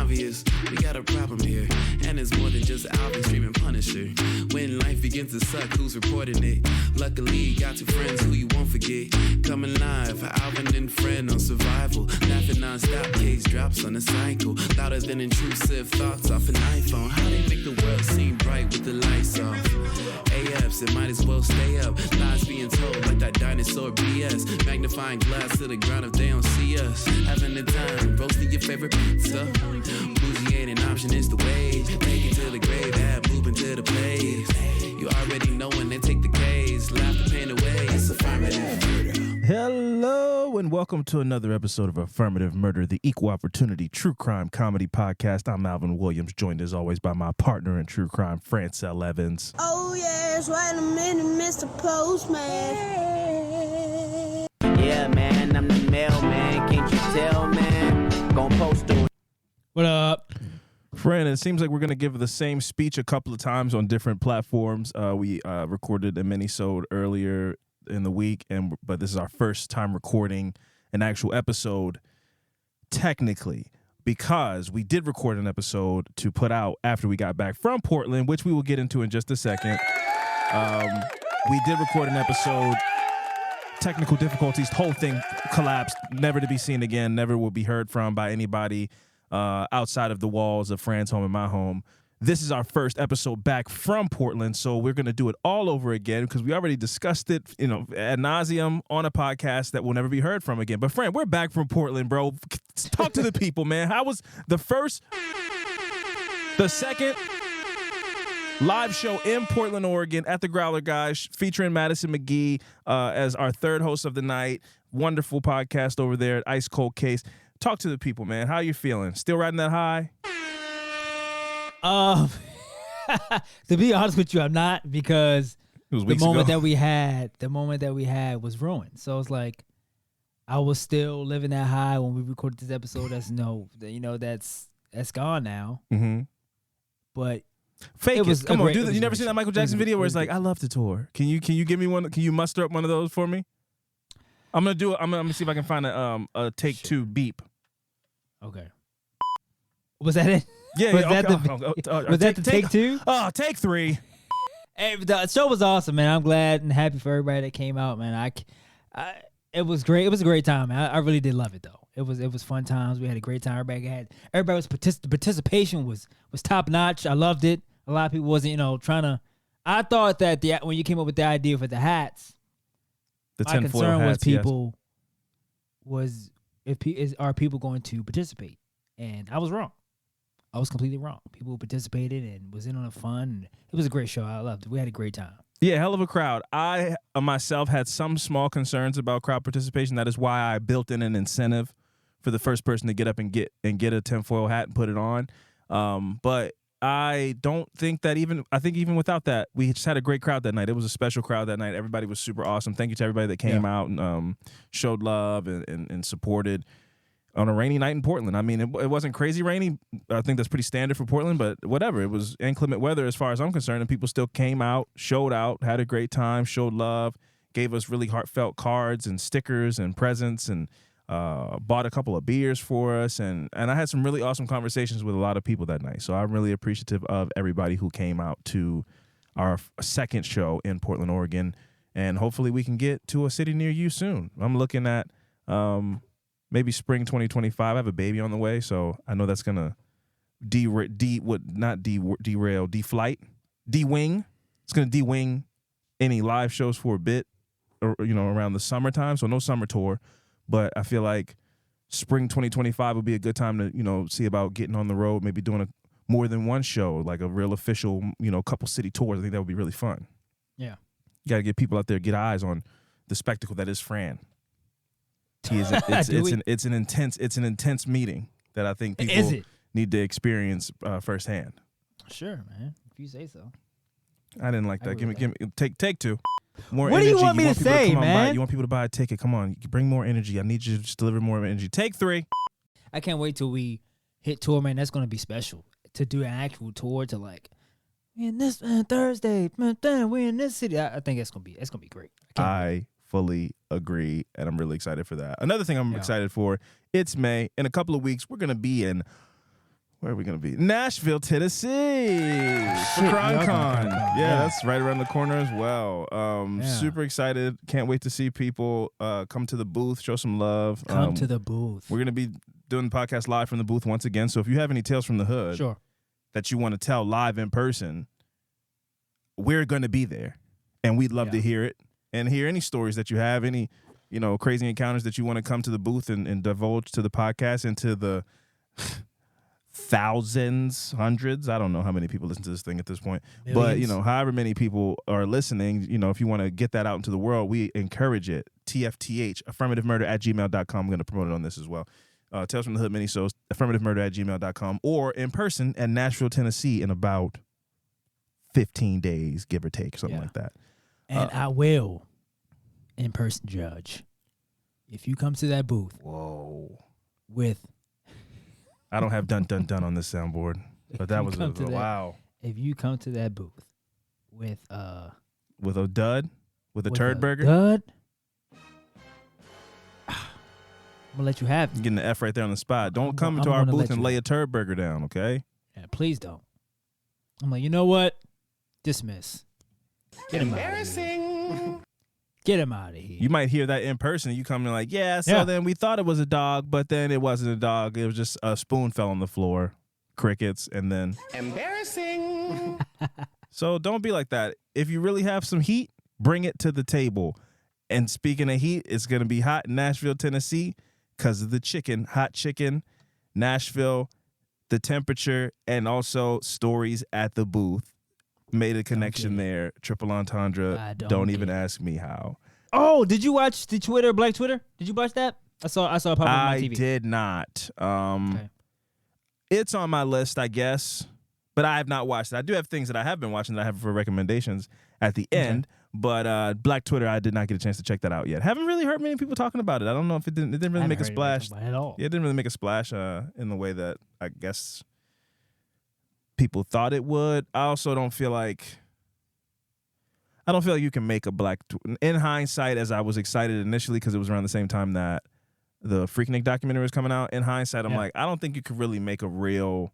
obvious. We got a problem here, and it's more than just Alvin streaming Punisher. When life begins to suck, who's reporting it? Luckily, you got two friends who you won't forget. Coming live, Alvin and Fran on survival. Laughing non-stop, case drops on a cycle. Louder than intrusive thoughts off an iPhone. How they make the world seem bright with the lights off? AFs, it might as well stay up. Lies being told like that dinosaur BS. Magnifying glass to the ground if they don't see us. Having the time, roasting your favorite pizza. Bougie ain't an option, it's the wage. Take it to the grave, add moving to the place. You already know when they take the K's. Laugh the pain away, it's Affirmative Murder. Hello and welcome to another episode of Affirmative Murder, the equal opportunity true crime comedy podcast. I'm Alvin Williams, joined as always by my partner in true crime, Fran and Alvin. Oh yes, wait a minute, Mr. Postman. Yeah, man, I'm the mailman. Can't you tell, man? Gonna post on. What up? Fran, it seems like we're going to give the same speech a couple of times on different platforms. We recorded a mini-sode earlier in the week, but this is our first time recording an actual episode, technically, because we did record an episode to put out after we got back from Portland, which we will get into in just a second. We did record an episode. Technical difficulties, the whole thing collapsed, never to be seen again, never will be heard from by anybody outside of the walls of Fran's home and my home. This is our first episode back from Portland, so we're going to do it all over again because we already discussed it, ad nauseum on a podcast that will never be heard from again. But Fran, we're back from Portland, bro. Talk to the people, man. How was the second live show in Portland, Oregon at the Growler Guys featuring Madison McGee as our third host of the night. Wonderful podcast over there at Ice Cold Case. Talk to the people, man. How you feeling? Still riding that high? To be honest with you, I'm not, because the moment that we had was ruined. So it's like I was still living that high when we recorded this episode. That's gone now. Mm-hmm. But fake it. Come on, do this. You never seen that Michael Jackson video where it's like, I love the tour. Can you give me one? Can you muster up one of those for me? I'm gonna do it. I'm gonna see if I can find a take two beep. Okay. Was that it? Yeah. Was yeah, that the take two? Oh, take three. Hey, the show was awesome, man. I'm glad and happy for everybody that came out, man. It was great. It was a great time, man. I really did love it, though. It was fun times. We had a great time. Everybody was the participation was top notch. I loved it. A lot of people wasn't, trying to. I thought that when you came up with the idea for the hats, my concern was people are people going to participate, and I was wrong. I was completely wrong. People participated and was in on the fun. It was a great show. I loved it. We had a great time. Yeah, hell of a crowd. I myself had some small concerns about crowd participation. That is why I built in an incentive for the first person to get up and get a tinfoil hat and put it on. But I don't think that I think even without that, we just had a great crowd that night. It was a special crowd that night. Everybody was super awesome. Thank you to everybody that came out and showed love and supported on a rainy night in Portland. I mean, it wasn't crazy rainy. I think that's pretty standard for Portland, but whatever. It was inclement weather as far as I'm concerned, and people still came out, showed out, had a great time, showed love, gave us really heartfelt cards and stickers and presents, and bought a couple of beers for us. And I had some really awesome conversations with a lot of people that night. So I'm really appreciative of everybody who came out to our second show in Portland, Oregon. And hopefully we can get to a city near you soon. I'm looking at maybe spring 2025. I have a baby on the way, so I know that's gonna de-wing. It's gonna de-wing any live shows for a bit, or around the summertime. So no summer tour, but I feel like spring 2025 would be a good time to see about getting on the road, maybe doing more than one show, like a real official couple city tours. I think that would be really fun. Yeah, you gotta get people out there, get eyes on the spectacle that is Fran. It's an intense meeting that I think people need to experience firsthand. Sure, man. If you say so. I didn't like that. Give me take two. More what energy. do you want me to say, man? You want people to buy a ticket? Come on, bring more energy. I need you to just deliver more energy. Take three. I can't wait till we hit tour, man. That's gonna be special to do an actual tour. To we in this Thursday, we in this city. I think that's gonna be great. I fully agree, and I'm really excited for that. Another thing I'm excited for, it's May. In a couple of weeks, we're going to be in Where are we going to be? Nashville, Tennessee for Shit, CrimeCon. y'all got CrimeCon, Yeah, yeah. that's right around the corner as well. Yeah. Super excited. Can't wait to see people come to the booth, show some love. Come to the booth. We're going to be doing the podcast live from the booth once again. So if you have any tales from the hood Sure. that you want to tell live in person, we're going to be there. And we'd love to hear it and hear any stories that you have, any, crazy encounters that you want to come to the booth and divulge to the podcast and to the thousands, hundreds. I don't know how many people listen to this thing at this point. Millions. But, however many people are listening, if you want to get that out into the world, we encourage it. TFTH, affirmativemurder@gmail.com. I'm going to promote it on this as well. Tales from the Hood mini-shows, affirmativemurder@gmail.com, or in person at Nashville, Tennessee in about 15 days, give or take, something like that. And I will, in person, judge. If you come to that booth Whoa. with... I don't have dun dun dun on this soundboard, but that was wow. If you come to that booth with a dud, with a turd burger, dud, I'm gonna let you have you're it. getting the F right there on the spot. Don't I'm come gonna- into I'm our gonna booth let and you lay have a turd burger down, okay? Yeah, please don't. I'm like, you know what? Dismiss. Get him out of here. Get him out of here. You might hear that in person. You come in like, so then we thought it was a dog, but then it wasn't a dog. It was just a spoon fell on the floor, crickets, and then embarrassing. So don't be like that. If you really have some heat, bring it to the table. And speaking of heat, it's going to be hot in Nashville, Tennessee because of the chicken, hot chicken, Nashville, the temperature, and also stories at the booth. Made a connection there. Triple entendre. I Don't even ask me how. Oh, did you watch the Twitter, Black Twitter? Did you watch that? I saw it pop up on my I TV. did not. Okay. It's on my list, I guess, but I have not watched it. I do have things that I have been watching that I have for recommendations at the end, but Black Twitter, I did not get a chance to check that out yet. Haven't really heard many people talking about it. I don't know if it didn't really make a splash at all. Yeah, it didn't really make a splash in the way that I guess people thought it would. I also don't feel like you can make a in hindsight, as I was excited initially because it was around the same time that the Freaknik documentary was coming out. In hindsight, I'm like, I don't think you could really make a real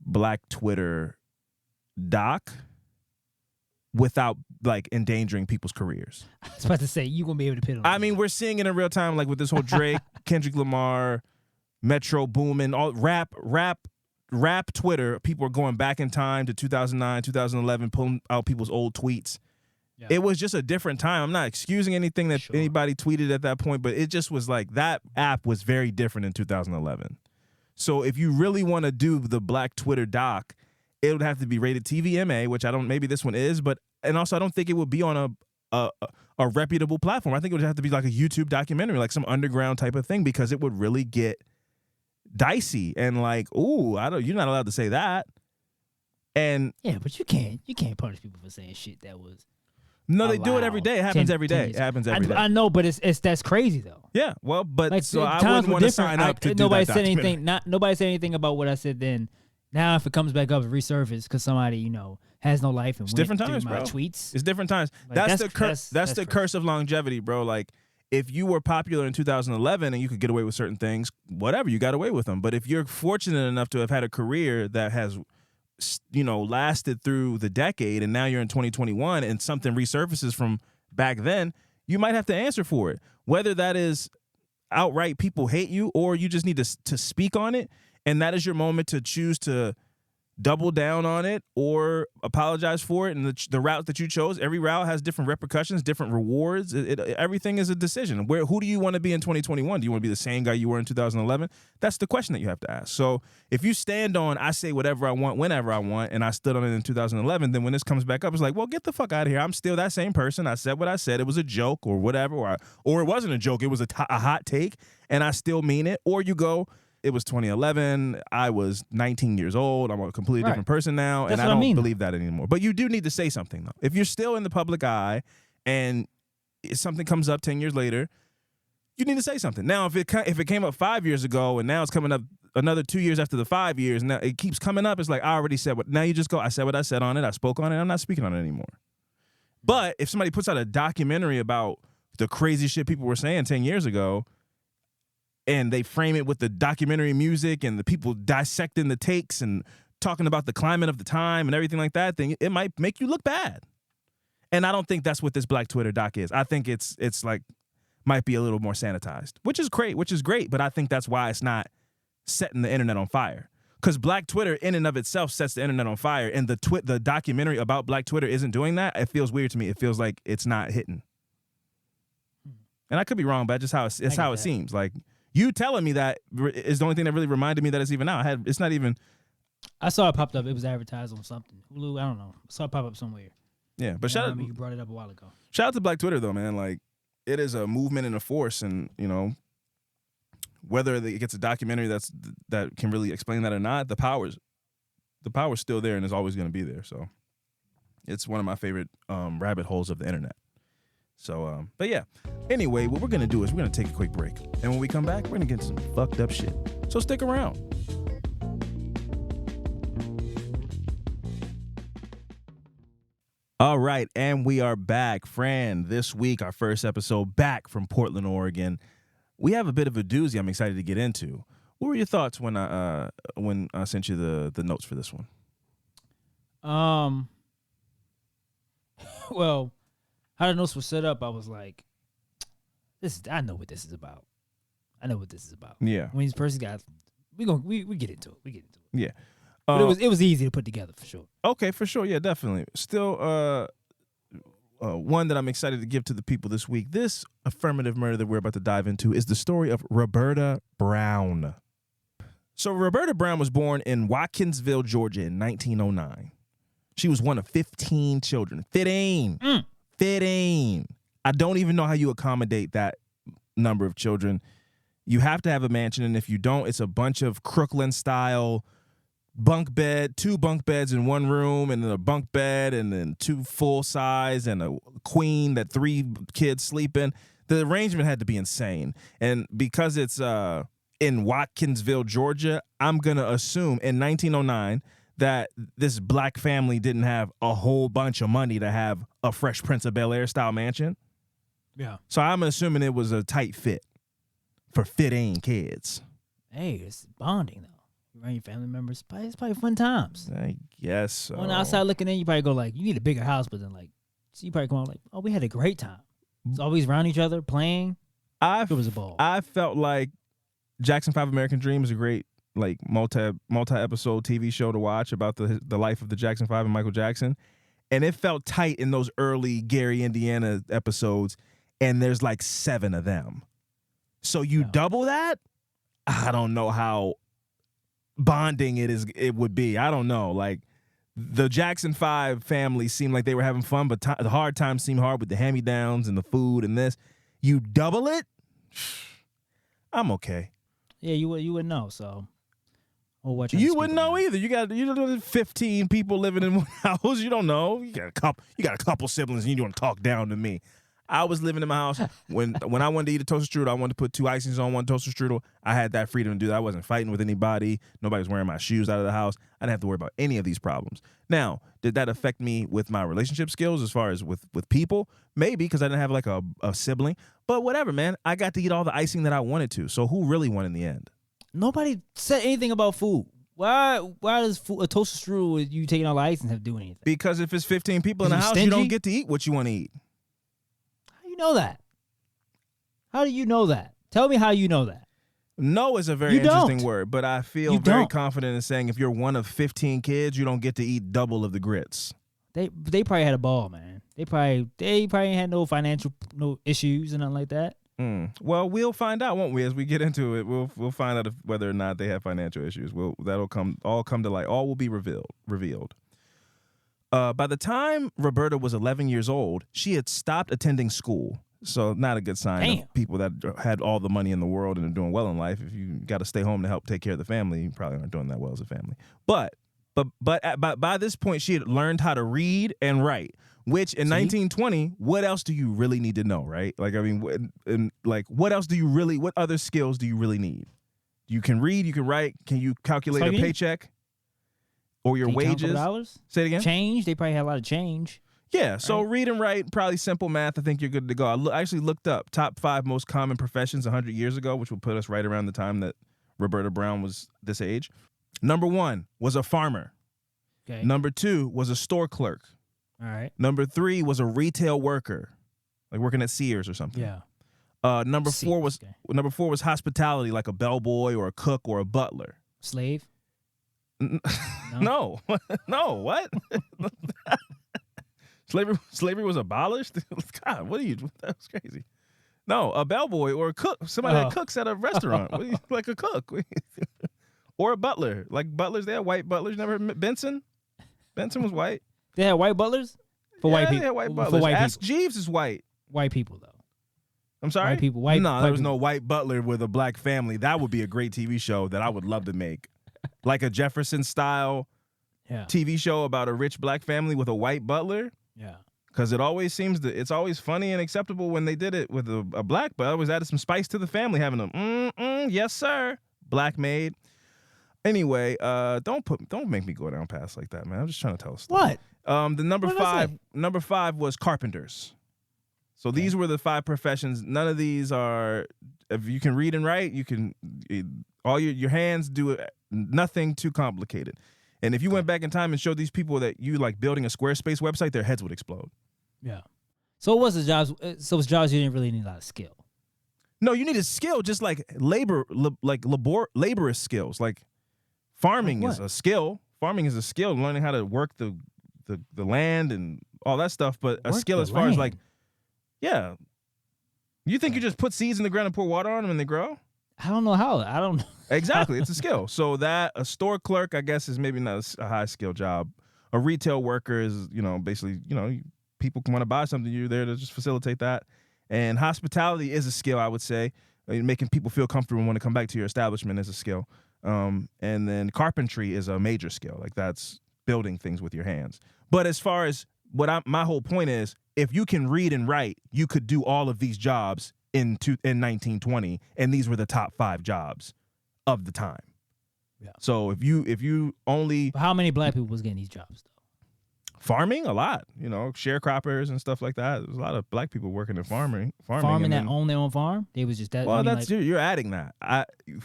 Black Twitter doc without like endangering people's careers. I was about to say, you going to be able to pit on I mean, we're seeing it in real time, like with this whole Drake, Kendrick Lamar, Metro Boomin, all rap Twitter. People are going back in time to 2009, 2011, pulling out people's old tweets. Yeah. It was just a different time. I'm not excusing anything that anybody tweeted at that point, but it just was like that app was very different in 2011. So if you really want to do the Black Twitter doc, it would have to be rated TVMA, which maybe this one is, and also I don't think it would be on a reputable platform. I think it would have to be like a YouTube documentary, like some underground type of thing, because it would really get dicey and like, ooh, you're not allowed to say that. And yeah, but you can't punish people for saying shit that was. No, they do it every day. It happens every day. It happens every day. I know, but that's crazy though. Yeah, well, but like, so I wouldn't want to sign up to do nobody that said documentary. anything. Nobody said anything about what I said then. Now, if it comes back up and resurfaces because somebody has no life and it's went different times, through my bro. tweets, it's different times. Like, that's the curse. That's the crazy. curse of longevity, bro. Like, if you were popular in 2011 and you could get away with certain things, whatever, you got away with them. But if you're fortunate enough to have had a career that has, lasted through the decade, and now you're in 2021 and something resurfaces from back then, you might have to answer for it. Whether that is outright people hate you or you just need to speak on it, and that is your moment to choose to double down on it or apologize for it. And the route that you chose, every route has different repercussions, different rewards. Everything is a decision. Who do you want to be in 2021? Do you want to be the same guy you were in 2011? That's the question that you have to ask. So if you stand on, I say whatever I want, whenever I want, and I stood on it in 2011, then when this comes back up, it's like, well, get the fuck out of here. I'm still that same person. I said what I said. It was a joke or whatever, or it wasn't a joke. It was a hot take, and I still mean it. Or you go, it was 2011. I was 19 years old. I'm a completely different person now, and I don't believe that anymore. But you do need to say something, though. If you're still in the public eye and something comes up 10 years later, you need to say something. Now, if it came up 5 years ago and now it's coming up another 2 years after the 5 years, now it keeps coming up, it's like, I already said what. Now you just go, I said what I said on it. I spoke on it. I'm not speaking on it anymore. But if somebody puts out a documentary about the crazy shit people were saying 10 years ago, and they frame it with the documentary music and the people dissecting the takes and talking about the climate of the time and everything like that, then it might make you look bad. And I don't think that's what this Black Twitter doc is. I think it's like might be a little more sanitized, which is great, but I think that's why it's not setting the internet on fire. Because Black Twitter in and of itself sets the internet on fire, and the documentary about Black Twitter isn't doing that. It feels weird to me. It feels like it's not hitting. And I could be wrong, but that's just how it seems. Like, you telling me that is the only thing that really reminded me that it's even out. It's not even. I saw it popped up. It was advertised on something. Hulu, I don't know. I saw it pop up somewhere. Yeah, but shout out. You brought it up a while ago. Shout out to Black Twitter though, man. Like, it is a movement and a force, and whether it gets a documentary that can really explain that or not, the power's still there and is always going to be there. So it's one of my favorite rabbit holes of the internet. So, but yeah. Anyway, what we're going to do is we're going to take a quick break. And when we come back, we're going to get some fucked up shit. So stick around. All right, and we are back. Fran, this week, our first episode back from Portland, Oregon. We have a bit of a doozy I'm excited to get into. What were your thoughts when I sent you the notes for this one? Well, how the notes were set up, I was like, I know what this is about. Yeah. When these persons got, we get into it. Yeah. But it was easy to put together for sure. Okay, for sure. Yeah, definitely. Still, one that I'm excited to give to the people this week. This affirmative murder that we're about to dive into is the story of Roberta Brown. So Roberta Brown was born in Watkinsville, Georgia in 1909. She was one of 15 children. 15. 15. I don't even know how you accommodate that number of children. You have to have a mansion, and if you don't, it's a bunch of Crooklyn-style two bunk beds in one room, and then a bunk bed, and then two full size, and a queen that 3 kids sleep in. The arrangement had to be insane. And because it's in Watkinsville, Georgia, I'm going to assume in 1909 that this black family didn't have a whole bunch of money to have a Fresh Prince of Bel-Air style mansion. Yeah. So I'm assuming it was a tight fit for 15 kids. Hey, it's bonding, though. Around your family members, it's probably fun times. I guess so. On the outside looking in, you probably go like, you need a bigger house, but then so you probably come out like, oh, we had a great time. It's always around each other, playing. It was a ball. I felt like Jackson 5 American Dream is a great multi-episode TV show to watch about the life of the Jackson 5 and Michael Jackson. And it felt tight in those early Gary, Indiana episodes, and there's like 7 of them. So you double that? I don't know how bonding it would be. I don't know. Like, the Jackson 5 family seemed like they were having fun, but the hard times seemed hard with the hand-me-downs and the food and this. You double it? I'm okay. Yeah, you wouldn't know, so. You wouldn't know either. You got 15 people living in one house. You don't know. You got a couple siblings, and you don't talk down to me. I was living in my house. When I wanted to eat a toaster strudel, I wanted to put 2 icings on one toaster strudel. I had that freedom to do that. I wasn't fighting with anybody. Nobody was wearing my shoes out of the house. I didn't have to worry about any of these problems. Now, did that affect me with my relationship skills as far as with people? Maybe, because I didn't have like a sibling. But whatever, man. I got to eat all the icing that I wanted to. So who really won in the end? Nobody said anything about food. Why does a toaster strudel with you taking all the icing have to do anything? Because if it's 15 people in the house, you don't get to eat what you want to eat. Know that? How do you know that? Tell me how you know that. No is a very interesting word, but I feel very confident in saying if you're one of 15 kids, you don't get to eat double of the grits. They probably had a ball, man. They probably ain't had no financial issues and nothing like that. Well, we'll find out, won't we? As we get into it, we'll find out whether or not they have financial issues. That'll come to light. All will be revealed. By the time Roberta was 11 years old, she had stopped attending school. So not a good sign of people that had all the money in the world and are doing well in life. If you got to stay home to help take care of the family, you probably aren't doing that well as a family. But by this point, she had learned how to read and write, which in 1920, what else do you really need to know, right? Like, I mean, what else do you really, what other skills do you really need? You can read, you can write. Can you calculate a paycheck? Or your wages. $dollars? Say it again. Change. They probably had a lot of change. Yeah, so read and write, probably simple math. I think you're good to go. I actually looked up top 5 most common professions 100 years ago, which will put us right around the time that Roberta Brown was this age. Number 1 was a farmer. Okay. Number 2 was a store clerk. All right. Number 3 was a retail worker, like working at Sears or something. Yeah. Number 4 was hospitality, like a bellboy or a cook or a butler. Slave? No. No, what? Slavery was abolished? God, what are you? That was crazy. No, a bellboy or a cook. Somebody that cooks at a restaurant. What are you, like a cook. Or a butler. Like butlers, they had white butlers. Never heard Benson? Benson was white. They had white butlers? For white people. They had white For butlers. white Ask people. Jeeves is white. White people, though. I'm sorry? White people. No, there was no white butler with a black family. That would be a great TV show that I would love to make. Like a Jefferson-style TV show about a rich black family with a white butler. Yeah. Because it always seems that it's always funny and acceptable when they did it with a black, but always added some spice to the family, having them, yes, sir, black maid. Anyway, don't make me go down past like that, man. I'm just trying to tell a story. What? The number five was carpenters. So these were the 5 professions. None of these are, if you can read and write, you can, all your hands do it, nothing too complicated. And if you went back in time and showed these people that you like building a Squarespace website, their heads would explode. Yeah. So it was the jobs. So it was jobs you didn't really need a lot of skill. No, you needed skill, just like laborious skills. Like farming is a skill. Farming is a skill. Learning how to work the land and all that stuff. But a skill as far as like, yeah. You think you just put seeds in the ground and pour water on them and they grow? I don't know how. I don't know. Exactly. It's a skill. So that a store clerk, I guess, is maybe not a high skill job. A retail worker is, basically, people want to buy something. You're there to just facilitate that. And hospitality is a skill, I would say. Making people feel comfortable and want to come back to your establishment is a skill. And then carpentry is a major skill. Like that's building things with your hands. But as far as my whole point is, if you can read and write, you could do all of these jobs in 1920, and these were the top 5 jobs of the time. Yeah. So if you only, but how many black people was getting these jobs though? Farming, a lot. Sharecroppers and stuff like that. There's a lot of black people working in farming. Farming that own their own farm. They was just that. Well, you're adding that.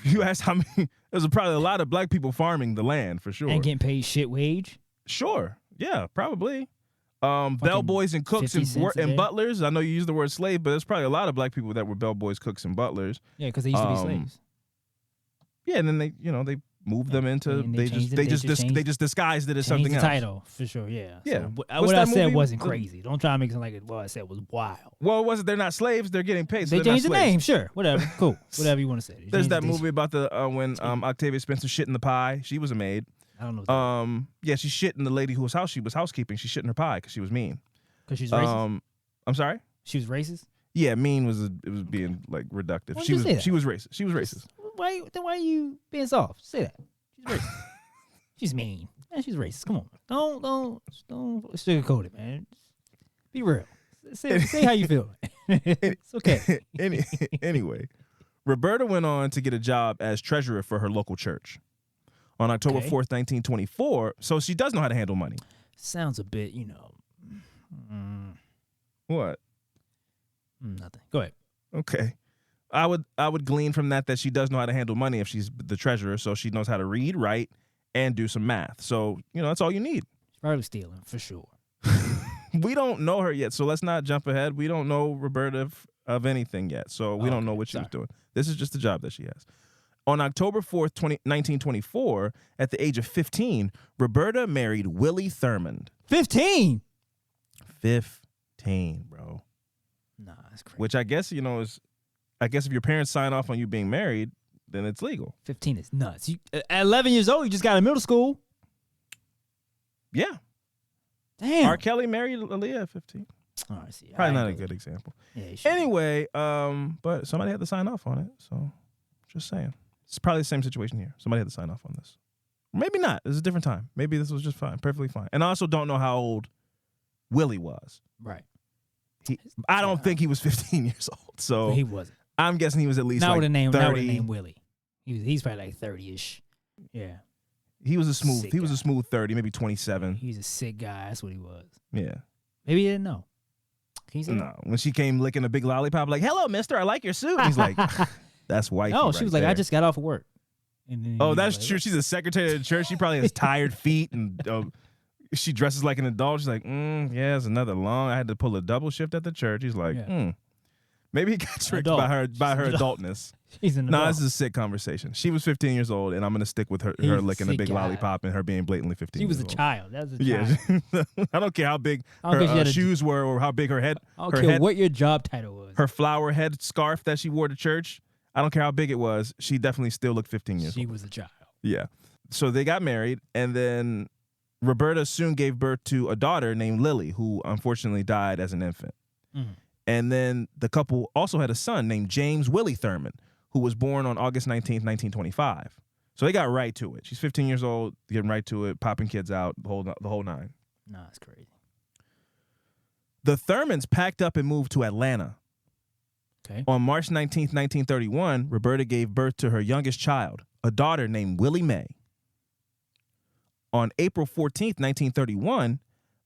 You asked how many. There's probably a lot of black people farming the land for sure and getting paid shit wage. Sure. Yeah, probably. Bellboys and cooks and butlers. I know you use the word slave, but there's probably a lot of black people that were bellboys, cooks, and butlers. Yeah, because they used to be slaves. Yeah, and then they moved them into. They just disguised it as something else. Title for sure. Yeah. Yeah. So what I said wasn't crazy. Don't try to make it sound like what I said was wild. Well, it wasn't. They're not slaves. They're getting paid. So they changed the name. Sure. Whatever. Cool. Whatever you want to say. There's that movie about the when Octavia Spencer shit in the pie. She was a maid. I don't know. Yeah, she shit in the lady whose house she was housekeeping. She shit in her pie because she was mean. Because she's racist. I'm sorry. She was racist. Yeah, mean was being like reductive. She was racist. She was racist. Why are you being soft? Say that. She's racist. She's mean. Man, she's racist. Come on. Don't sugarcoat it, man. Be real. Say how you feel. It's okay. Anyway, Roberta went on to get a job as treasurer for her local church on October 4th, 1924. So she does know how to handle money. Sounds a bit, What? Nothing. Go ahead. Okay. I would glean from that she does know how to handle money if she's the treasurer, so she knows how to read, write, and do some math. So, that's all you need. She's probably stealing, for sure. We don't know her yet, so let's not jump ahead. We don't know Roberta of anything yet, so we don't know what she was doing. This is just the job that she has. On October 4th, 1924, at the age of 15, Roberta married Willie Thurmond. 15? 15, bro. Nah, that's crazy. Which I guess, is... I guess if your parents sign off on you being married, then it's legal. 15 is nuts. At 11 years old, you just got out of middle school. Yeah. Damn. R. Kelly married Aaliyah at 15. Oh, I see. Probably not a good example. Yeah, anyway, but somebody had to sign off on it, so just saying. It's probably the same situation here. Somebody had to sign off on this. Maybe not. This is a different time. Maybe this was just fine, perfectly fine. And I also don't know how old Willie was. Right. I don't think he was 15 years old. So he wasn't. I'm guessing he was at least not like with a name, 30. Not with a name Willie. He's probably like 30-ish. Yeah. He was a smooth 30, maybe 27. He's a sick guy. That's what he was. Yeah. Maybe he didn't know. Can you say No, when she came licking a big lollipop, like, "Hello, mister, I like your suit." And he's like, "That's wifey." No, she right was like, there. "I just got off of work." And then Oh, he that's was like, true. She's a secretary of the church. She probably has tired feet, and she dresses like an adult. She's like, yeah, it's another long. I had to pull a double shift at the church. He's like, Yeah. Maybe he got tricked Adult. by her She's an adult. adultness. She's an No, adult. this is a sick conversation. She was 15 years old, and I'm gonna stick with her He's a licking a sick big guy. lollipop and her being blatantly 15. She was a years old. child. That was a child. Yeah, I don't care how big I don't care if she her had a- shoes were or how big her head. I don't her care head, what your job title was. her flower head scarf that she wore to church. I don't care how big it was. She definitely still looked 15 years She old. was a child. Yeah. So they got married, and then Roberta soon gave birth to a daughter named Lily, who unfortunately died as an infant. Mhm. And then the couple also had a son named James Willie Thurman, who was born on August 19th, 1925. So they got right to it. She's 15 years old, getting right to it, popping kids out, the whole nine. Nah, it's crazy. The Thurmans packed up and moved to Atlanta. Okay. On March 19th, 1931, Roberta gave birth to her youngest child, a daughter named Willie Mae. On April 14th, 1931,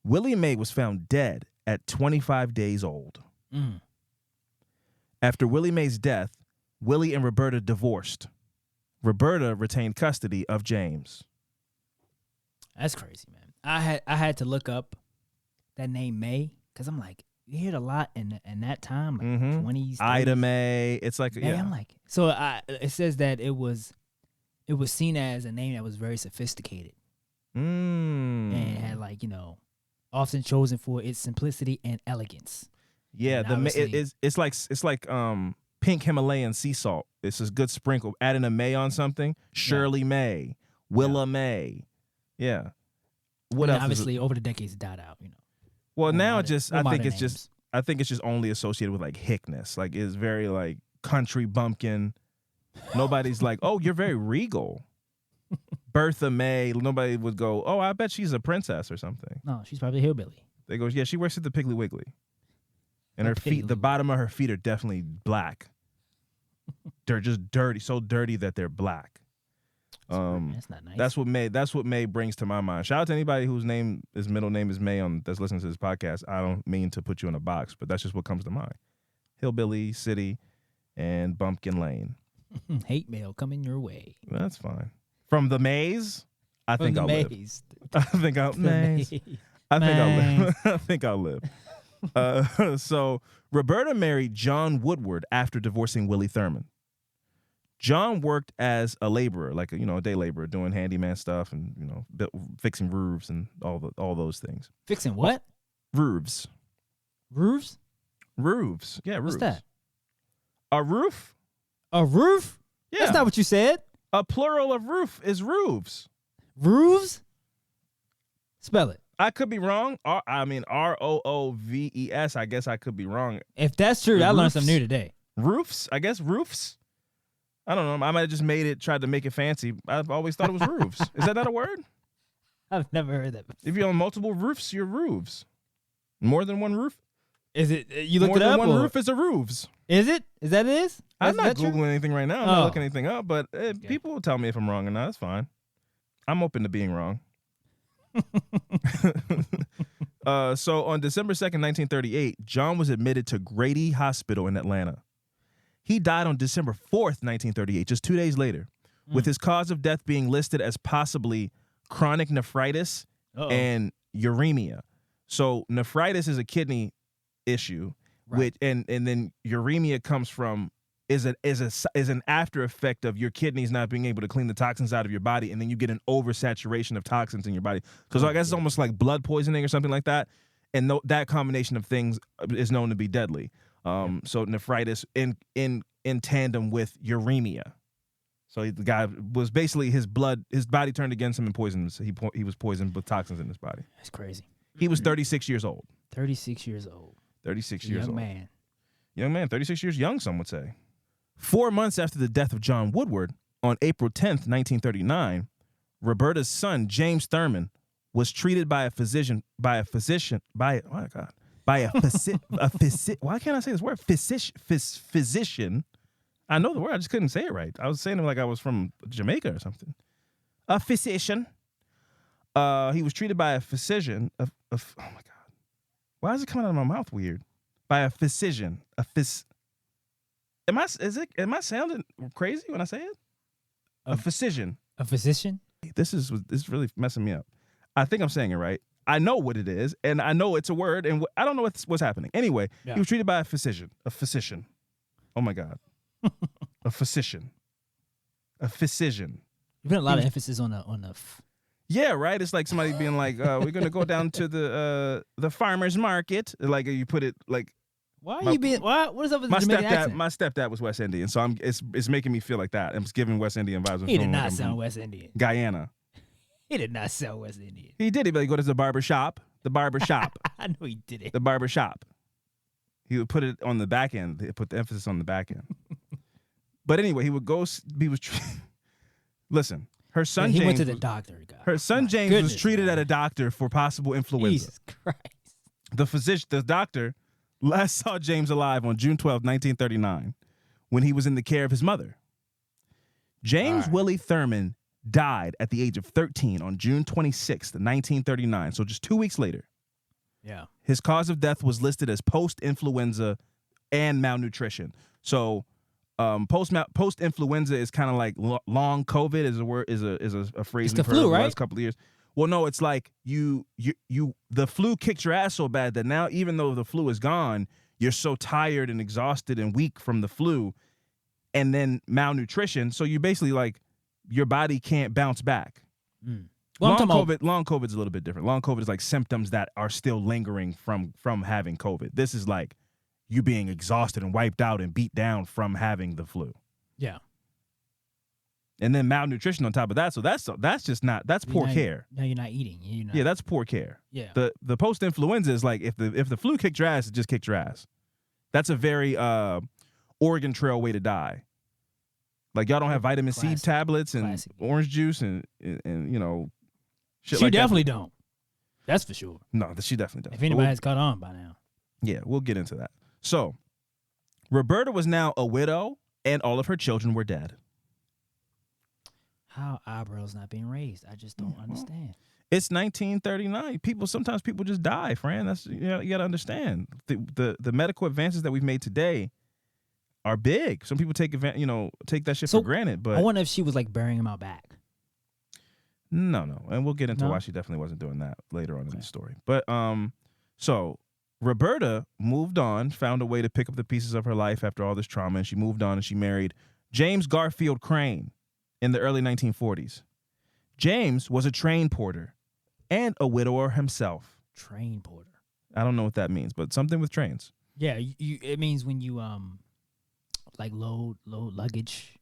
Willie Mae was found dead at 25 days old. Mm. After Willie Mae's death, Willie and Roberta divorced. Roberta retained custody of James. That's crazy, man. I had to look up that name May because I'm like, you hear it a lot in that time, like 20s. 30s. Ida Mae. It's like, May, yeah. I'm like, so it says that it was seen as a name that was very sophisticated and it had like, often chosen for its simplicity and elegance. Yeah, And it's like pink Himalayan sea salt. It's a good sprinkle. Adding a May on something. Shirley May, Willa May. Yeah. What And else? obviously, over the decades, it died out. Well, more now modern- just more I think modern it's just I think it's just only associated with like hickness. Like it's very like country bumpkin. Nobody's like, oh, you're very regal. Bertha May. Nobody would go, oh, I bet she's a princess or something. No, she's probably a hillbilly. They go, yeah, she works at the Piggly Wiggly. And her The feet, the Piggly bottom of her feet are definitely black. They're just dirty, so dirty that they're black. That's not nice. That's what May brings to my mind. Shout out to anybody whose middle name is May that's listening to this podcast. I don't mean to put you in a box, but that's just what comes to mind. Hillbilly, city, and Bumpkin Lane. Hate mail coming your way. That's fine. From the Maze, I think I'll live. Maze. I think I'll Maze. I think I'll live. I think I'll live. So Roberta married John Woodward after divorcing Willie Thurman. John worked as a laborer, like a day laborer, doing handyman stuff and fixing roofs and all those things. Fixing what? Roofs. Roofs? Roofs. Yeah, roofs. What's that? A roof? A roof? Yeah. That's not what you said. A plural of roof is roofs. Roofs? Spell it. I could be wrong. Rooves. I guess I could be wrong. If that's true, I learned Roofs? something new today. Roofs? I guess roofs? I don't know. I might have just tried to make it fancy. I've always thought it was roofs. Is that not a word? I've never heard that before. If you're on multiple roofs, you're roofs. More than one roof? Is it? You looked More it than up? one or- roof is a roofs. Is it? Is that it is? I'm not that true? Googling anything right now. I'm Oh. not looking anything up, but people will tell me if I'm wrong or not. That's fine. I'm open to being wrong. So on December 2nd, 1938, John was admitted to Grady Hospital in Atlanta. He died on December 4th, 1938, just 2 days later, with his cause of death being listed as possibly chronic nephritis and uremia. So nephritis is a kidney issue, Right. and then uremia comes from is an after effect of your kidneys not being able to clean the toxins out of your body, and then you get an oversaturation of toxins in your body. Because I guess it's almost like blood poisoning or something like that, and that combination of things is known to be deadly. So nephritis in tandem with uremia. So the guy was basically his body turned against him and poisoned him. So he was poisoned with toxins in his body. That's crazy. He was 36 years old. 36 years old. 36 years Young old. man. Young man, 36 years young, some would say. 4 months after the death of John Woodward, on April 10th, 1939, Roberta's son, James Thurman, was treated by a physician. Why can't I say this word? Physician. I know the word, I just couldn't say it right. I was saying it like I was from Jamaica or something. A physician. He was treated by a physician. Oh my God. Why is it coming out of my mouth weird? By a physician. Am I sounding crazy when I say it? A physician. A physician? This is really messing me up. I think I'm saying it right. I know what it is, and I know it's a word, and I don't know what's happening. Anyway, he was treated by a physician. A physician. Oh my God. A physician. A physician. You put a lot of emphasis on the. Yeah, right. It's like somebody being like, "We're gonna go down to the farmer's market." Like you put it like. Why are you being? What is up with the Jamaican accent? My stepdad was West Indian, so it's making me feel like that. It's giving West Indian vibes. He did not sound West Indian. Guyana. He did not sound West Indian. He did. He'd be like, go to the barber shop. The barber shop. I know he did it. The barber shop. He would put it on the back end. He put the emphasis on the back end. But anyway, he would go. Listen, her son. He James went to the doctor. God. Her son James was treated at a doctor for possible influenza. Jesus Christ. The doctor, last saw James alive on June 12, 1939, when he was in the care of his mother. James Willie Thurman died at the age of 13 on June 26, 1939, so just 2 weeks later. Yeah. His cause of death was listed as post-influenza and malnutrition. So post-influenza is kind of like long COVID is a word, is a phrase we've heard over the last couple of years. Well, no, it's like the flu kicked your ass so bad that now, even though the flu is gone, you're so tired and exhausted and weak from the flu, and then malnutrition. So you basically like your body can't bounce back. Well, long COVID is a little bit different. Long COVID is like symptoms that are still lingering from having COVID. This is like you being exhausted and wiped out and beat down from having the flu. Yeah. And then malnutrition on top of that. So that's poor care. No, you're not eating. Yeah, that's poor care. Yeah. The post influenza is like if the flu kicked your ass, it just kicked your ass. That's a very Oregon Trail way to die. Like y'all don't have vitamin C tablets and orange juice and you know shit she like definitely that. Don't. That's for sure. No, she definitely doesn't. If anybody has caught on by now. Yeah, we'll get into that. So, Roberta was now a widow and all of her children were dead. How eyebrows not being raised? I just don't understand. It's 1939. Sometimes people just die, Fran. That's you got to understand. The medical advances that we've made today are big. Some people take that shit for granted. But I wonder if she was like burying him out back. No, and we'll get into why she definitely wasn't doing that later on in the story. But so Roberta moved on, found a way to pick up the pieces of her life after all this trauma, and she moved on and she married James Garfield Crane in the early 1940s. James was a train porter and a widower himself. Train porter. I don't know what that means, but something with trains. Yeah, it means when you like load luggage,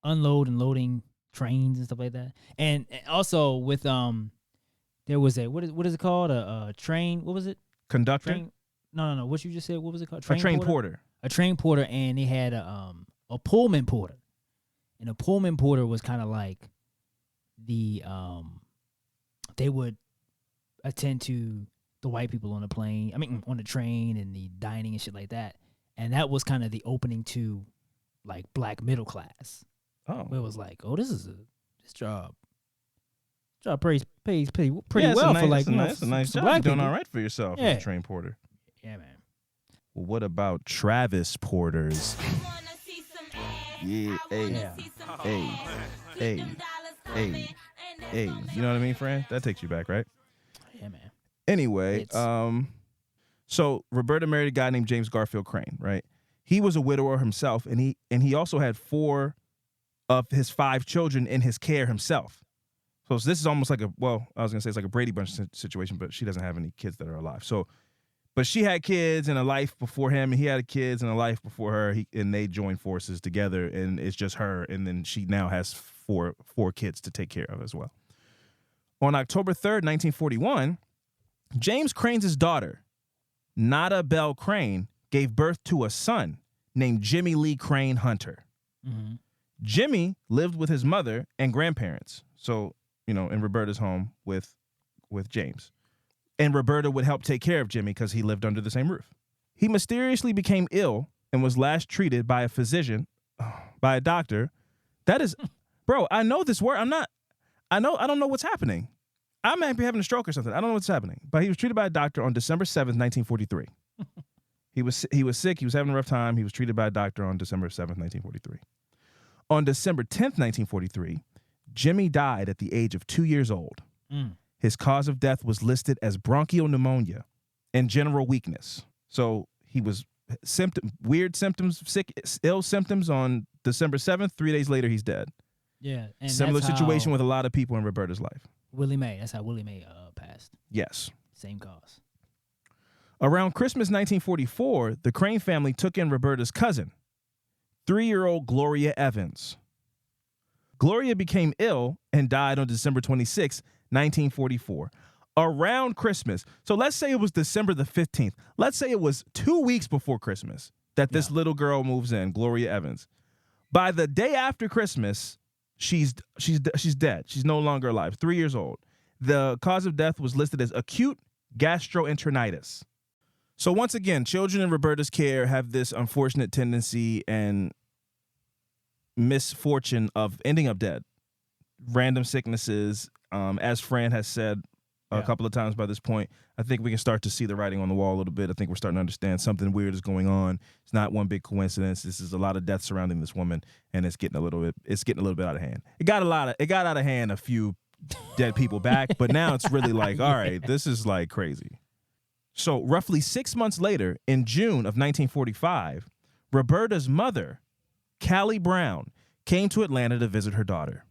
unload and loading trains and stuff like that. And also with there was a what is it called? A train, what was it? Conductor? No. What you just said, what was it called? A train porter. A train porter, and they had a Pullman porter. And a Pullman porter was kind of like the they would attend to the white people on the plane. I mean, on the train and the dining and shit like that. And that was kind of the opening to like black middle class. Oh, where it was like, this job pays pretty well for like it's a nice job. You're doing all right for yourself as a train porter. Yeah, man. Well, what about Travis Porters? Yeah, hey. You know what I mean, Fran? That takes you back, right? Yeah, man. Anyway, so Roberta married a guy named James Garfield Crane, right? He was a widower himself, and he also had 4 of his 5 children in his care himself. So this is almost like I was gonna say it's like a Brady Bunch situation, but she doesn't have any kids that are alive. So, but she had kids and a life before him, and he had kids and a life before her. And they joined forces together, and it's just her. And then she now has four kids to take care of as well. On October 3rd, 1941, James Crane's daughter, Nada Bell Crane, gave birth to a son named Jimmy Lee Crane Hunter. Mm-hmm. Jimmy lived with his mother and grandparents. So, in Roberta's home with James. And Roberta would help take care of Jimmy because he lived under the same roof. He mysteriously became ill and was last treated by a doctor. That is, bro, I know this word. I don't know what's happening. I might be having a stroke or something. I don't know what's happening. But he was treated by a doctor on December 7th, 1943. He was sick. He was having a rough time. He was treated by a doctor on December 7th, 1943. On December 10th, 1943, Jimmy died at the age of 2 years old. His cause of death was listed as bronchial pneumonia and general weakness. So he was weird symptoms, ill symptoms on December 7th. 3 days later, he's dead. Yeah. And Similar that's situation how with a lot of people in Roberta's life. Willie Mae. That's how Willie Mae passed. Yes. Same cause. Around Christmas 1944, the Crane family took in Roberta's cousin, 3-year-old Gloria Evans. Gloria became ill and died on December 26, 1944. Around Christmas. So let's say it was December the 15th. Let's say it was 2 weeks before Christmas that this little girl moves in, Gloria Evans. By the day after Christmas, she's dead. She's no longer alive. 3 years old. The cause of death was listed as acute gastroenteritis. So once again, children in Roberta's care have this unfortunate tendency and misfortune of ending up dead. Random sicknesses. As Fran has said a couple of times by this point, I think we can start to see the writing on the wall a little bit. I think we're starting to understand something weird is going on. It's not one big coincidence. This is a lot of death surrounding this woman, and it's getting a little bit out of hand. It got out of hand a few dead people back, but now it's really like, all right, this is like crazy. So roughly 6 months later, in June of 1945, Roberta's mother, Callie Brown, came to Atlanta to visit her daughter.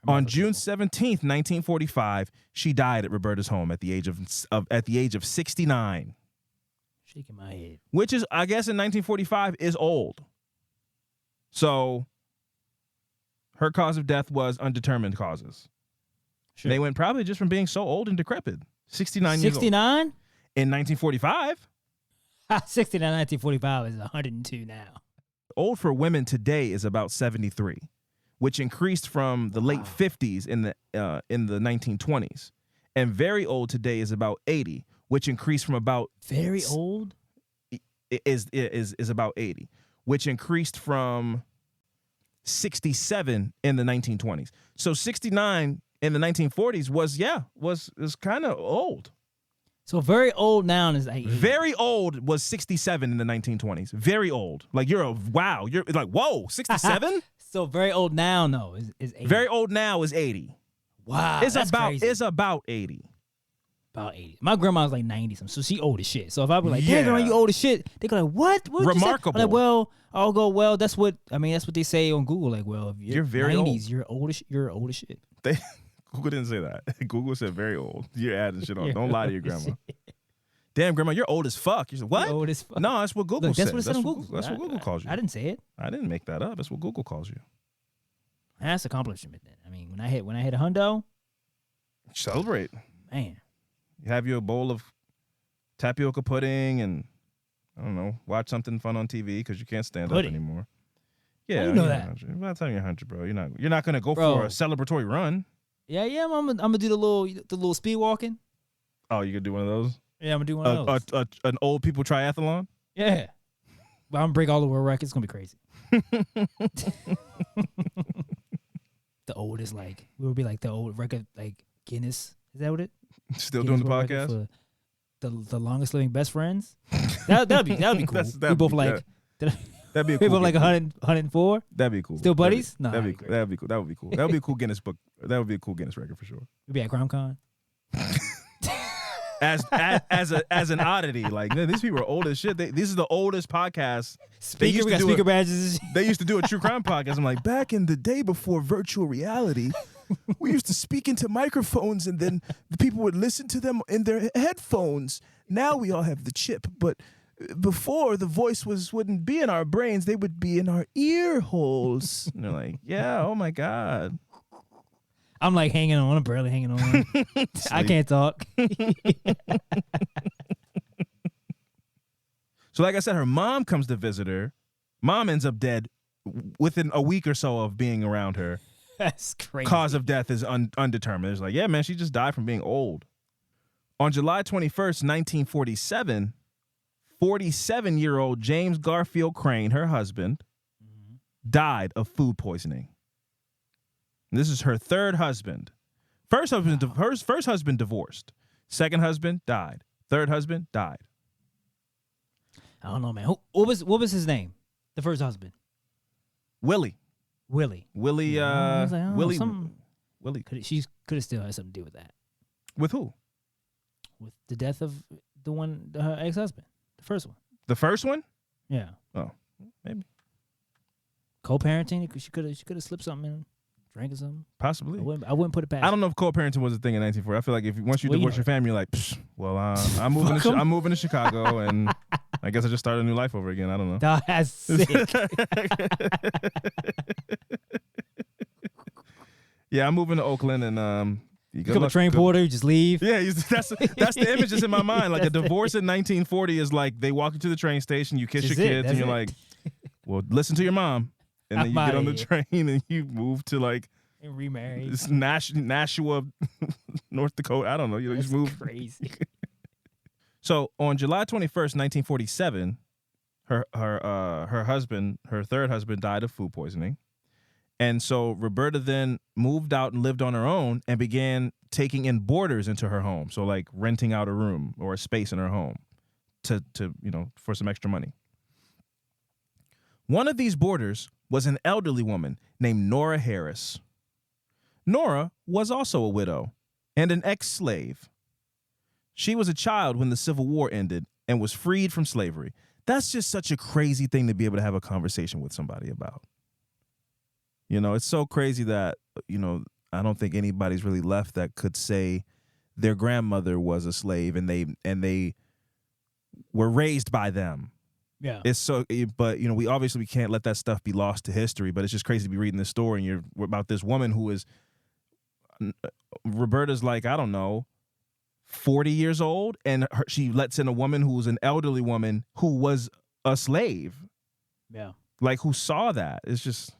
On June 17th, 1945, she died at Roberta's home at the age of 69. Shaking my head. Which is, I guess, in 1945 is old. So her cause of death was undetermined causes. Sure. They went probably just from being so old and decrepit. 69 years old. 69? In 1945. 69, 1945 is 102 now. Old for women today is about 73, which increased from the late 50s in the 1920s. And very old today is about 80, which increased from about very old is about 80, which increased from 67 in the 1920s. So 69 in the 1940s was kind of old. So very old now is like 80. Very old was 67 in the 1920s. Very old. Like you're like, whoa, 67? So very old now, no, is 80. Very old now is 80. Wow, It's that's about crazy. it's about 80. About 80. My grandma's like 90 something, so she old as shit. So if I be like, "Damn, grandma, you old as shit," they go like, "What? What Remarkable. I'm like, well, I'll go. Well, that's what they say on Google. Like, well, if You're very 90s, you're old as shit. Google didn't say that. Google said very old. You're adding shit on. Don't lie to your grandma. Damn, grandma, you're old as fuck. You said, what? You're old as fuck. No, that's what Google Look, said. that's what it said on Google. That's what Google calls you. I didn't say it. I didn't make that up. That's what Google calls you. That's an accomplishment. Then I mean, when I hit a hundo, Celebrate. man. You have your bowl of tapioca pudding and, I don't know, watch something fun on TV because you can't stand Pudding? up anymore. Yeah, you know you're that? 100. By the time you're 100, bro, you're not gonna go Bro. for a celebratory run. Yeah. I'm gonna do the little speed walking. Oh, you gonna do one of those? Yeah, I'm gonna do one of those. An old people triathlon? Yeah. But I'm gonna break all the world records. It's gonna be crazy. The oldest, like, we would be like the old record, like Guinness. Is that what it? Still Guinness doing the World Record podcast? for the longest living best friends. That'd be cool. We both like. That'd be a We cool both like 100, 104. That'd be cool. Still buddies? No, That'd be cool. That'd be cool. That would be cool. That would be a cool Guinness book. That would be a cool Guinness record for sure. We'd be at CrimeCon. As an oddity, like these people are old as shit. This is the oldest podcast. We got speaker badges. They used to do a true crime podcast. I'm like, back in the day before virtual reality, we used to speak into microphones and then the people would listen to them in their headphones. Now we all have the chip, but before the voice wouldn't be in our brains, they would be in our ear holes. And they're like, yeah, oh my God. I'm like hanging on. I'm barely hanging on. I can't talk. So like I said, her mom comes to visit her. Mom ends up dead within a week or so of being around her. That's crazy. Cause of death is undetermined. It's like, yeah, man, she just died from being old. On July 21st, 1947, 47-year-old James Garfield Crane, her husband, died of food poisoning. This is her third husband. First husband divorced. Second husband died. Third husband died. I don't know, man. What was his name? The first husband. Willie. Willie. I was like, oh, Willie. Willie. She could have still had something to do with that. With who? With the death of her ex-husband, the first one. The first one? Yeah. Oh, maybe. Co-parenting. She could have slipped something in, drank or something. Possibly. I wouldn't put it past. I don't know if co-parenting was a thing in 1940. I feel like once you divorce your family, you're like, well, I'm moving to Chicago, and I guess I just started a new life over again. I don't know. That's sick. Yeah, I'm moving to Oakland, and you become a train porter, you just leave. Yeah, that's the image that's in my mind. Like a divorce in 1940 is like they walk you to the train station, you kiss your kids, and you're like, well, listen to your mom. And then you get on the train and you move to like and remarry. It's Nashua, North Dakota. I don't know. You just move. Crazy. So on July 21st, 1947, her husband, her third husband, died of food poisoning. And so Roberta then moved out and lived on her own and began taking in boarders into her home. So like renting out a room or a space in her home to for some extra money. One of these boarders was an elderly woman named Nora Harris. Nora was also a widow and an ex-slave. She was a child when the Civil War ended and was freed from slavery. That's just such a crazy thing to be able to have a conversation with somebody about. It's so crazy that, I don't think anybody's really left that could say their grandmother was a slave and they were raised by them. Yeah. It's so, but we can't let that stuff be lost to history. But it's just crazy to be reading this story and you're about this woman who is, Roberta's like, I don't know, 40 years old, and she lets in a woman who was an elderly woman who was a slave. Yeah. Like who saw that. It's just,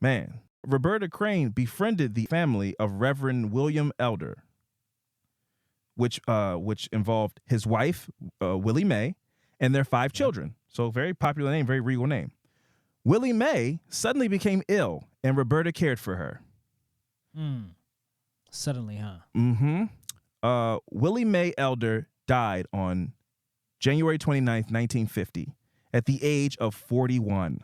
man. Roberta Crane befriended the family of Reverend William Elder, which involved his wife, Willie Mae, and their 5 children. So very popular name, very regal name. Willie Mae suddenly became ill, and Roberta cared for her. Suddenly, huh? Mm-hmm. Willie Mae Elder died on January 29th, 1950, at the age of 41,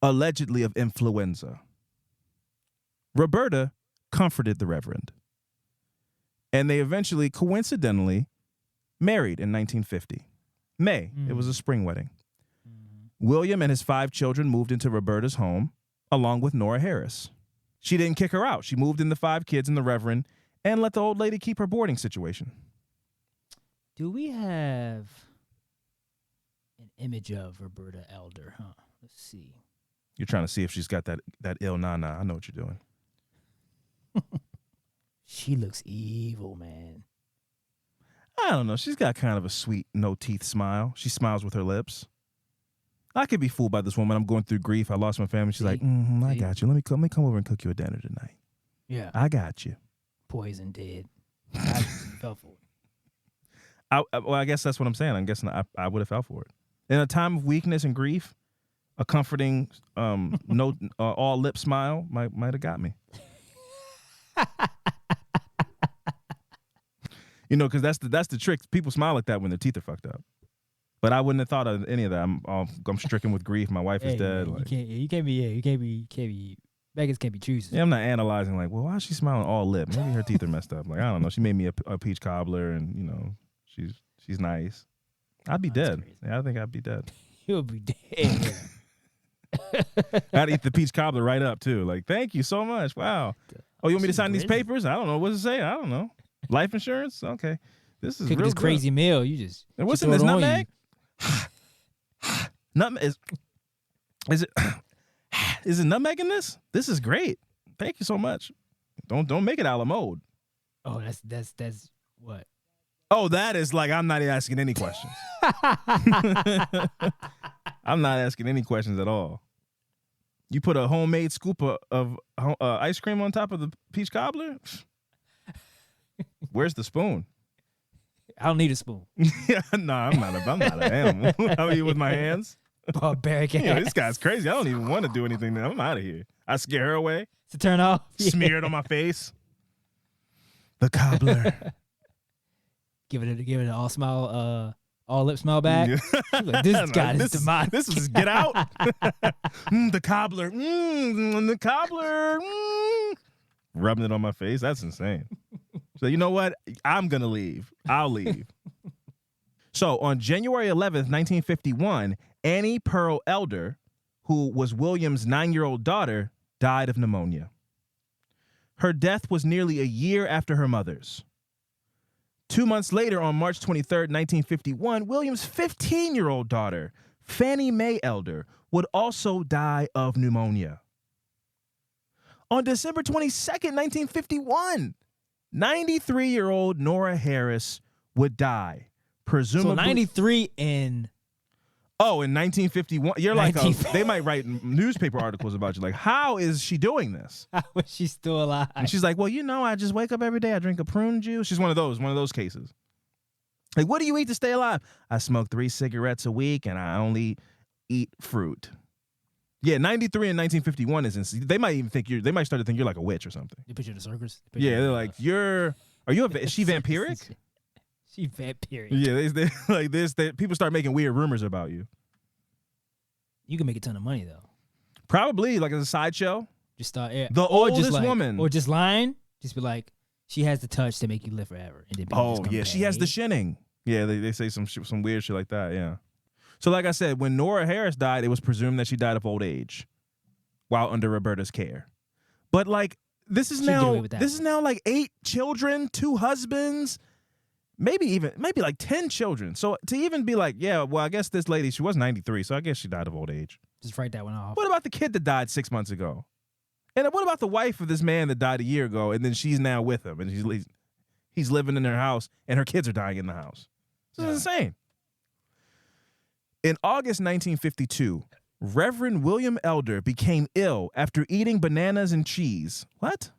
allegedly of influenza. Roberta comforted the Reverend, and they eventually, coincidentally, married in 1950. It was a spring wedding. William and his 5 children moved into Roberta's home, along with Nora Harris. She didn't kick her out. She moved in the 5 kids and the Reverend and let the old lady keep her boarding situation. Do we have an image of Roberta Elder, huh? Let's see. You're trying to see if she's got that ill nana. I know what you're doing. She looks evil, man. I don't know. She's got kind of a sweet, no-teeth smile. She smiles with her lips. I could be fooled by this woman. I'm going through grief. I lost my family. She's like, I got you. Let me come over and cook you a dinner tonight. Yeah. I got you. Poison dead. I fell for it. I guess that's what I'm saying. I'm guessing I would have fell for it. In a time of weakness and grief, a comforting, all lip smile might have got me. Because that's the trick. People smile like that when their teeth are fucked up. But I wouldn't have thought of any of that. I'm stricken with grief. My wife is dead. Man, you can't be. Beggars can't be choosers. Yeah, I'm not analyzing like, well, why is she smiling all lip? Maybe her teeth are messed up. Like I don't know. She made me a peach cobbler, and she's nice. I'd be dead. Crazy. Yeah, I think I'd be dead. You'll be dead. I'd eat the peach cobbler right up too. Like, thank you so much. Wow. Oh, you want me to sign these papers? I don't know. What does it say? I don't know. Life insurance? Okay. This is cook real this crazy meal. You just and what's in this nutmeg? Nutmeg is it? Is it nutmeg in this? This is great. Thank you so much. Don't make it a la mode. Oh, that's what? Oh, that is like I'm not asking any questions. I'm not asking any questions at all. You put a homemade scoop of ice cream on top of the peach cobbler? Where's the spoon? I don't need a spoon. Yeah, no, I'm not an animal. I'll eat with my hands. Barbaric ass. This guy's crazy. I don't even want to do anything. I'm out of here. I scare her away. To turn off. Smear it on my face. The cobbler. Give it an all smile, all lip smile back. Yeah. Like, this guy is demonic. This was get out. The cobbler. The cobbler. Rubbing it on my face. That's insane. So you know what? I'm going to leave. I'll leave. So on January 11th, 1951, Annie Pearl Elder, who was William's 9-year-old daughter, died of pneumonia. Her death was nearly a year after her mother's. 2 months later, on March 23rd, 1951, William's 15-year-old daughter, Fannie Mae Elder, would also die of pneumonia. On December 22nd, 1951, 93-year-old Nora Harris would die, presumably. So 93 in... Oh, in 1951. You're like, they might write newspaper articles about you. Like, how is she doing this? How is she still alive? And she's like, well, I just wake up every day. I drink a prune juice. She's one of those cases. Like, what do you eat to stay alive? I smoke 3 cigarettes a week and I only eat fruit. Yeah, 93 and 1951 is insane. They might even think they might start to think you're like a witch or something. They put you in the circus? Yeah, they're like, is she vampiric? She vampiric. Yeah, they like this. People start making weird rumors about you. You can make a ton of money though. Probably like as a sideshow. Just start the oldest woman, or just lying. Just be like, she has the touch to make you live forever. And then people just come she has the shinning. Yeah, they say some weird shit like that. Yeah. So like I said, when Nora Harris died, it was presumed that she died of old age, while under Roberta's care. But like this is now like 8 children, 2 husbands. Maybe like 10 children. So to even be like, yeah, well, I guess this lady, she was 93, so I guess she died of old age. Just write that one off. What about the kid that died 6 months ago? And what about the wife of this man that died a year ago, and then she's now with him, and he's living in her house, and her kids are dying in the house? This is insane. In August 1952, Reverend William Elder became ill after eating bananas and cheese. What?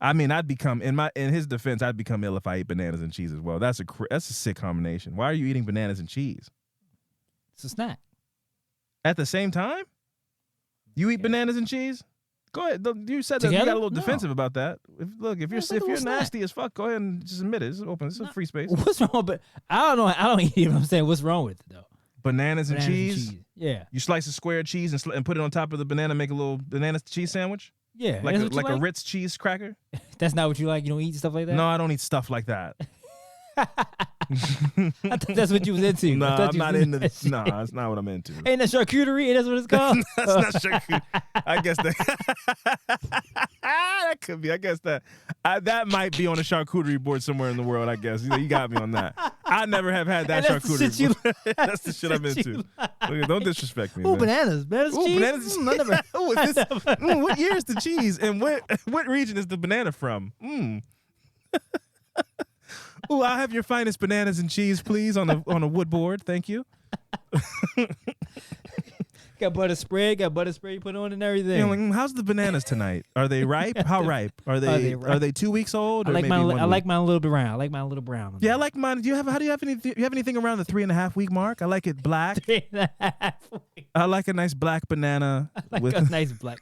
I mean, in his defense, I'd become ill if I ate bananas and cheese as well. That's a sick combination. Why are you eating bananas and cheese? It's a snack. At the same time? You eat bananas and cheese? Go ahead. You said that you got a little defensive about that. If you're nasty as fuck, go ahead and just admit it. It's open. It's a free space. What's wrong? But I don't know. I don't eat it. I'm saying, what's wrong with it though? Bananas and cheese? Yeah. You slice a square of cheese and put it on top of the banana, make a little banana cheese sandwich? Yeah. Like a Ritz cheese cracker? That's not what you like? You don't eat stuff like that? No, I don't eat stuff like that. I thought that's what you was into. No, I'm not into this. No, that's not what I'm into. Ain't that charcuterie? That's what it's called? That's not charcuterie. I guess that could be. I guess that might be on a charcuterie board somewhere in the world, I guess. You got me on that. I never have had that charcuterie board. That's the shit I'm into. Look, don't disrespect me. Ooh, bananas. Bananas cheese? Bananas. What year is the cheese? And what region is the banana from? Ooh, I'll have your finest bananas and cheese, please, on a wood board. Thank you. Got butter spread. You put on and everything. You know, like, how's the bananas tonight? Are they ripe? How ripe? Are they 2 weeks old? I like mine a little bit brown. I like mine a little brown. Yeah, I like mine. Do you have anything around the 3.5 week mark? I like it black. 3.5 weeks. I like a nice black banana. I like a nice black.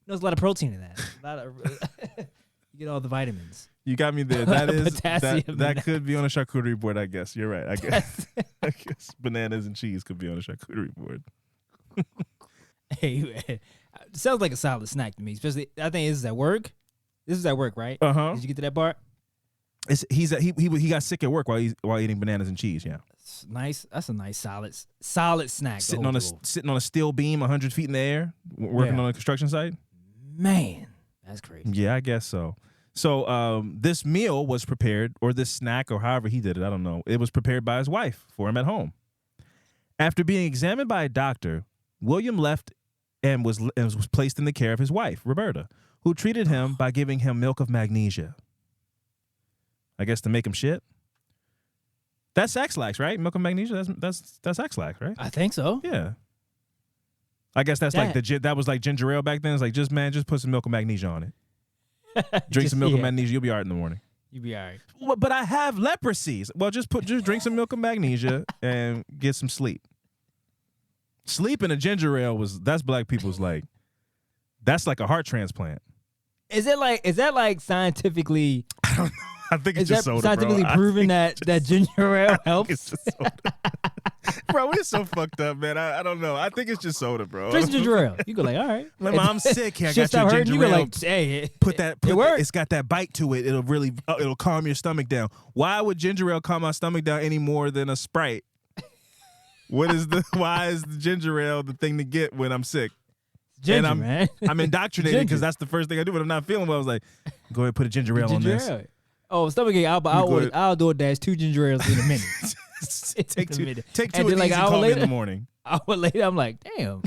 There's a lot of protein in that. You get all the vitamins. You got me there. That could be on a charcuterie board, I guess. You're right. I guess bananas and cheese could be on a charcuterie board. Hey, it sounds like a solid snack to me. Especially, I think this is at work. This is at work, right? Did you get to that part? He got sick at work while eating bananas and cheese. Yeah, it's nice. That's a nice solid snack. Sitting on a steel beam 100 feet in the air, working on a construction site. Man, that's crazy. Yeah, I guess so. So this meal was prepared, or this snack, or however he did it, I don't know. It was prepared by his wife for him at home. After being examined by a doctor, William left and was placed in the care of his wife, Roberta, who treated him by giving him milk of magnesia. I guess to make him shit. That's X-Lax, right? Milk of magnesia. That's X-Lax, right? I think so. Yeah. I guess that's like that was like ginger ale back then. It's like just put some milk of magnesia on it. Drink some milk of magnesia, you'll be all right in the morning. You be all right. Well, but I have leprosy. Well, just drink some milk of magnesia and get some sleep. Sleep in a ginger ale that's black people's that's like a heart transplant. Is that like scientifically? I don't know. I think it's just soda, scientifically bro. proven that ginger ale helps? It's just soda. Bro, we're so fucked up, man. I don't know. I think it's just soda, bro. Drink some ginger ale. You go like, all right. My mom's sick. Here, I Shit got you stop hurting. ginger You go ale. like, hey, It works. It's got that bite to it. It'll calm your stomach down. Why would ginger ale calm my stomach down any more than a Sprite? Why is the ginger ale the thing to get when I'm sick? Ginger, and man. I'm indoctrinated Ginger. because that's the first thing I do when I'm not feeling well. I was like, go ahead and put a ginger ale on Ginger this. ale. Oh, stomach ache. I'll do a dash 2 ginger ales in a minute. Take In a two minute. of And these then, like, and an hour call me in later- the morning. Hour later, I'm like, damn.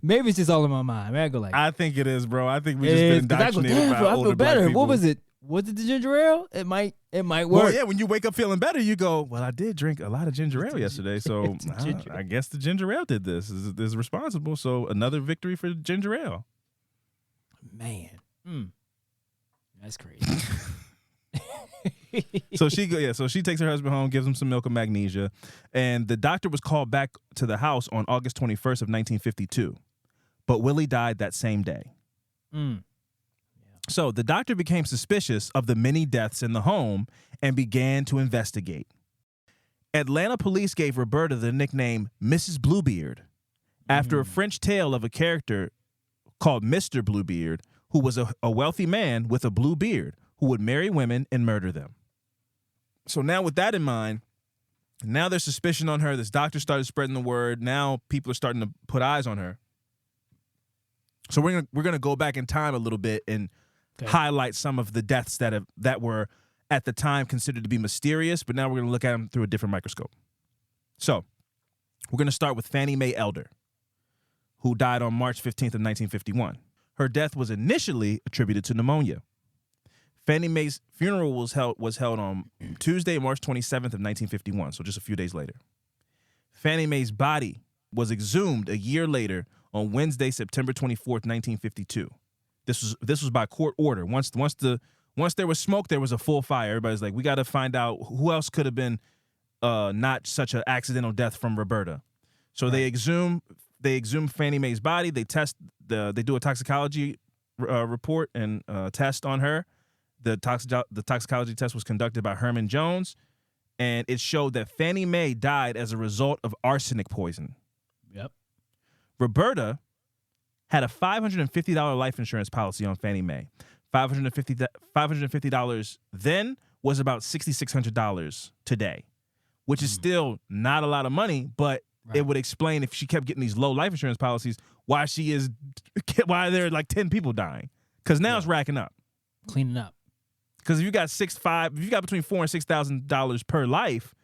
Maybe it's just all in my mind. Man, I go like, I think it is, bro. I think we it just been is. 'Cause I go, indoctrinated damn, by bro, I older feel black better. people. What was it? Was it the ginger ale? It might work. Well, yeah, when you wake up feeling better, you go, well, I did drink a lot of ginger ale yesterday, so It's the ginger. I guess the ginger ale did this. Is responsible, so another victory for ginger ale. Man. That's crazy. So she takes her husband home, gives him some milk of magnesia, and the doctor was called back to the house on August 21st of 1952, but Willie died that same day. So the doctor became suspicious of the many deaths in the home and began to investigate. Atlanta police gave Roberta the nickname Mrs. Bluebeard after a French tale of a character called Mr. Bluebeard, who was a wealthy man with a blue beard who would marry women and murder them. So now with that in mind, now there's suspicion on her. This doctor started spreading the word. Now people are starting to put eyes on her. So we're gonna go back in time a little bit and highlight some of the deaths that were at the time considered to be mysterious, but now we're gonna look at them through a different microscope. So we're gonna start with Fannie Mae Elder, who died on March 15th of 1951. Her death was initially attributed to pneumonia. Fannie Mae's funeral was held on Tuesday, March 27th of 1951, so just a few days later. Fannie Mae's body was exhumed a year later on Wednesday, September 24th, 1952. This was by court order. Once there was smoke, there was a full fire. Everybody's like, we got to find out who else could have been not such an accidental death from Roberta. So they exhume Fannie Mae's body. They do a toxicology report and test on her. The toxicology test was conducted by Herman Jones, and it showed that Fannie Mae died as a result of arsenic poison. Yep. Roberta had a $550 life insurance policy on Fannie Mae. $550 then was about $6,600 today, which is still not a lot of money, but it would explain, if she kept getting these low life insurance policies, why there are like 10 people dying. Because now it's racking up. Cleaning up. Because if you got between $4,000 and $6,000 per life,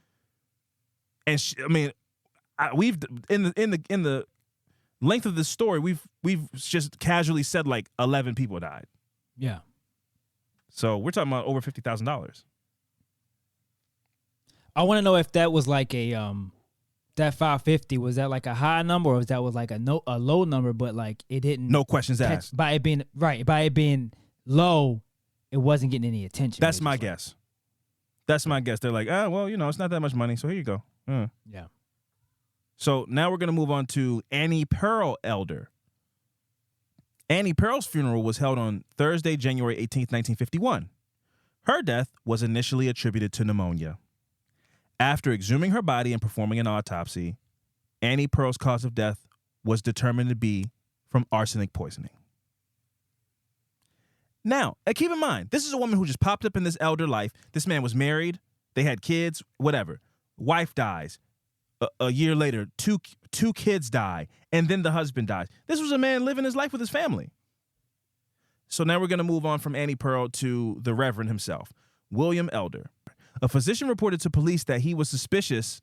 and we've in the length of this story, we've just casually said like 11 people died. Yeah. So we're talking about over $50,000. I want to know if that was like a that 550, was that like a high number, or was that like a low number, but like it didn't No questions asked. by it being low, it wasn't getting any attention. That's my basically. guess. That's my guess. They're like, well, it's not that much money, so here you go. Yeah. So now we're going to move on to Annie Pearl Elder. Annie Pearl's funeral was held on Thursday, January 18th, 1951. Her death was initially attributed to pneumonia. After exhuming her body and performing an autopsy, Annie Pearl's cause of death was determined to be from arsenic poisoning. Now, keep in mind, this is a woman who just popped up in this elder life. This man was married. They had kids, whatever. Wife dies. A year later, two kids die, and then the husband dies. This was a man living his life with his family. So now we're going to move on from Annie Pearl to the Reverend himself, William Elder. A physician reported to police that he was suspicious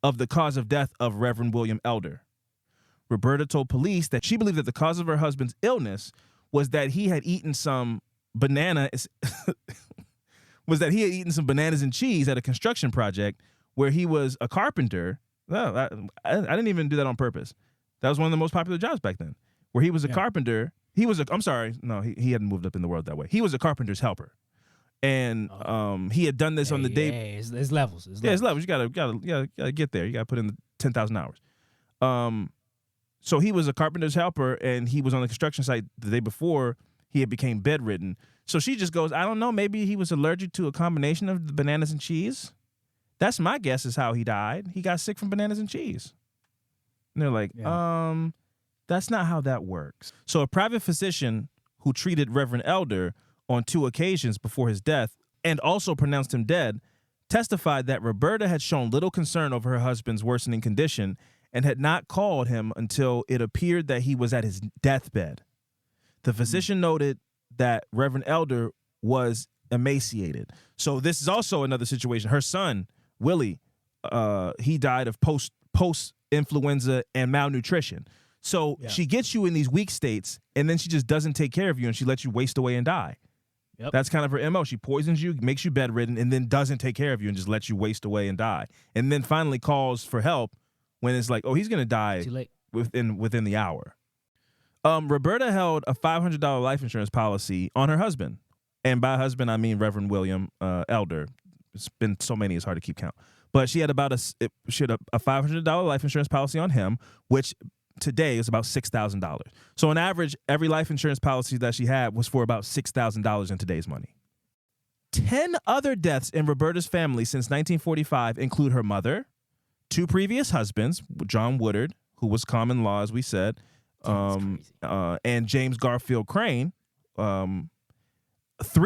of the cause of death of Reverend William Elder. Roberta told police that she believed that the cause of her husband's illness was that he had eaten some bananas and cheese at a construction project where he was a carpenter. No, I didn't even do that on purpose. That was one of the most popular jobs back then, where he was a carpenter. He hadn't moved up in the world that way. He was a carpenter's helper. And he had done this on the day. Hey, it's levels. It's levels. You gotta get there. You gotta put in the 10,000 hours. So he was a carpenter's helper, and he was on the construction site the day before he had became bedridden. So she just goes, I don't know, maybe he was allergic to a combination of the bananas and cheese. That's my guess is how he died. He got sick from bananas and cheese. And they're like, that's not how that works. So a private physician who treated Reverend Elder on 2 occasions before his death and also pronounced him dead, testified that Roberta had shown little concern over her husband's worsening condition and had not called him until it appeared that he was at his deathbed. The physician noted that Reverend Elder was emaciated. So this is also another situation. Her son, Willie, he died of post-influenza and malnutrition. So she gets you in these weak states, and then she just doesn't take care of you, and she lets you waste away and die. Yep. That's kind of her MO. She poisons you, makes you bedridden, and then doesn't take care of you and just lets you waste away and die. And then finally calls for help when it's like, oh, he's going to die within the hour. Roberta held a $500 life insurance policy on her husband. And by husband, I mean Reverend William Elder. It's been so many, it's hard to keep count. But she had a $500 life insurance policy on him, which today is about $6,000. So on average, every life insurance policy that she had was for about $6,000 in today's money. 10 other deaths in Roberta's family since 1945 include her mother, 2 previous husbands, John Woodard, who was common law, as we said, and James Garfield Crane, 3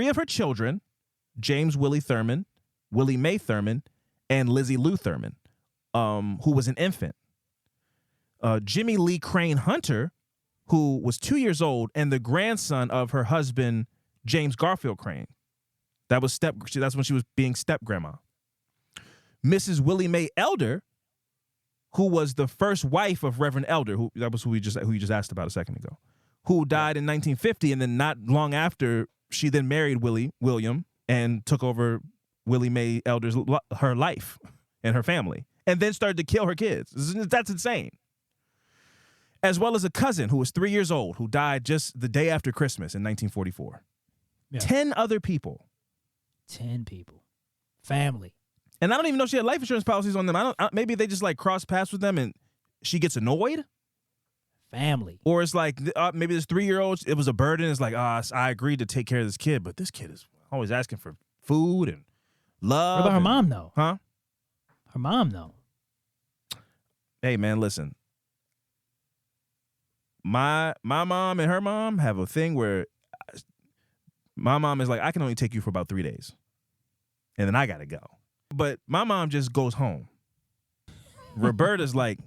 of her children, James Willie Thurman, Willie Mae Thurman, and Lizzie Lou Thurman, who was an infant. Jimmy Lee Crane Hunter, who was 2 years old, and the grandson of her husband, James Garfield Crane. That's when she was being step grandma. Mrs. Willie Mae Elder, who was the first wife of Reverend Elder, who you just asked about a second ago, who died in 1950, and then not long after, she then married William and took over Willie Mae Elder's her life and her family, and then started to kill her kids. That's insane. As well as a cousin who was 3 years old, who died just the day after Christmas in 1944. Yeah. 10 other people. 10 people. Family. And I don't even know she had life insurance policies on them. Maybe they just like cross paths with them and she gets annoyed. Family. Or it's like maybe this 3-year-old, it was a burden. It's like, I agreed to take care of this kid, but this kid is always asking for food and love. What about her mom, though? Huh? Her mom, though. Hey, man, listen. My mom and her mom have a thing where my mom is like, I can only take you for about 3 days. And then I got to go. But my mom just goes home. Roberta's like,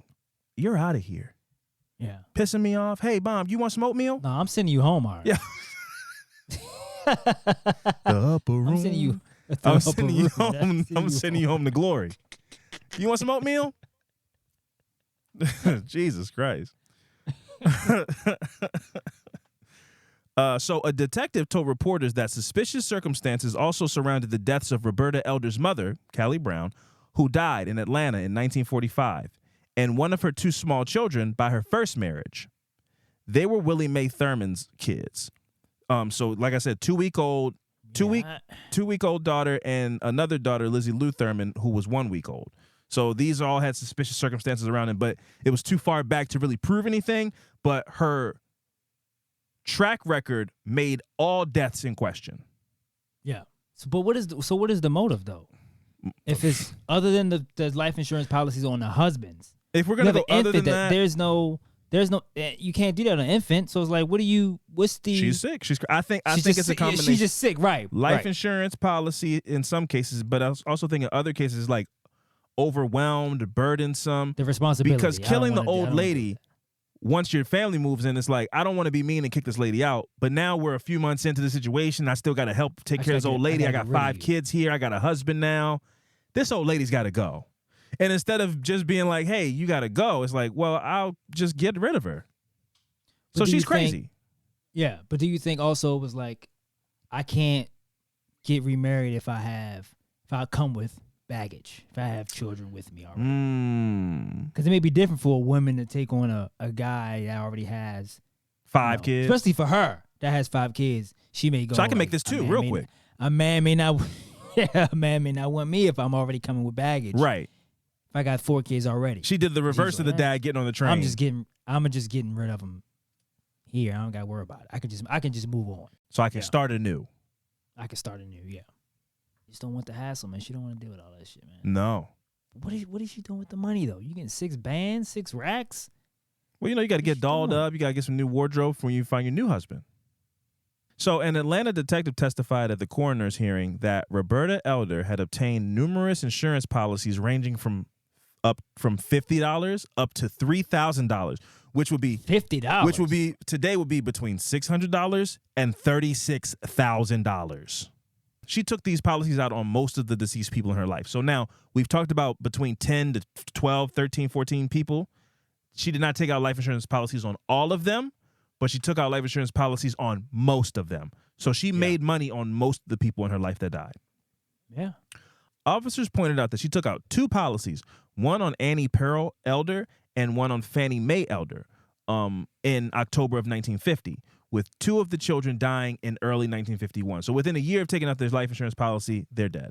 you're out of here. Yeah. Pissing me off. Hey, Mom, you want smoked meal? No, I'm sending you home, Art. Yeah. The upper room. I'm sending you home. I'm sending you home to glory. You want smoked meal? Jesus Christ. So a detective told reporters that suspicious circumstances also surrounded the deaths of Roberta Elder's mother, Callie Brown, who died in Atlanta in 1945, and one of her 2 small children by her first marriage. They were Willie Mae Thurman's kids. So like I said, 2-week-old, two-week-old daughter and another daughter, Lizzie Lou Thurman, who was 1 week old. So these all had suspicious circumstances around it, but it was too far back to really prove anything. But her track record made all deaths in question. Yeah. But what is the motive though? If it's other than the life insurance policies on the husbands. If we're gonna go other than that, there's no you can't do that on an infant. So it's like, what's the? She's sick. I think it's a combination. She's just sick, right? Life insurance policy in some cases, but I was also think in other cases like overwhelmed, burdensome. The responsibility. Because killing the old lady, once your family moves in, it's like, I don't want to be mean and kick this lady out, but now we're a few months into the situation. I still got to help take care of this old lady. I got 5 kids here. I got a husband now. This old lady's got to go. And instead of just being like, hey, you got to go, it's like, well, I'll just get rid of her. So she's crazy. Yeah, but do you think also it was like, I can't get remarried if I come with baggage, if I have children with me already? Because it may be different for a woman to take on a guy that already has 5 kids. Especially for her that has 5 kids. She may go. So I can make this too, real quick. A man may not want me if I'm already coming with baggage. Right. If I got 4 kids already. She did the reverse of the dad getting on the train. I'm just getting rid of them here. I don't got to worry about it. I can just move on. So I can start anew. I can start anew, yeah. Just don't want the hassle, man. She don't want to deal with all that shit, man. No. What is she doing with the money, though? You getting 6 bands, 6 racks? Well, you got to get dolled up. You got to get some new wardrobe for when you find your new husband. So an Atlanta detective testified at the coroner's hearing that Roberta Elder had obtained numerous insurance policies ranging from $50 up to $3,000, which would be $50, which would be today would be between $600 and $36,000. She took these policies out on most of the deceased people in her life. So now we've talked about between 10 to 12, 13, 14 people. She did not take out life insurance policies on all of them, but she took out life insurance policies on most of them. So she made money on most of the people in her life that died. Yeah. Officers pointed out that she took out 2 policies, one on Annie Pearl Elder and one on Fannie Mae Elder, in October of 1950, with 2 of the children dying in early 1951. So within a year of taking out their life insurance policy, they're dead.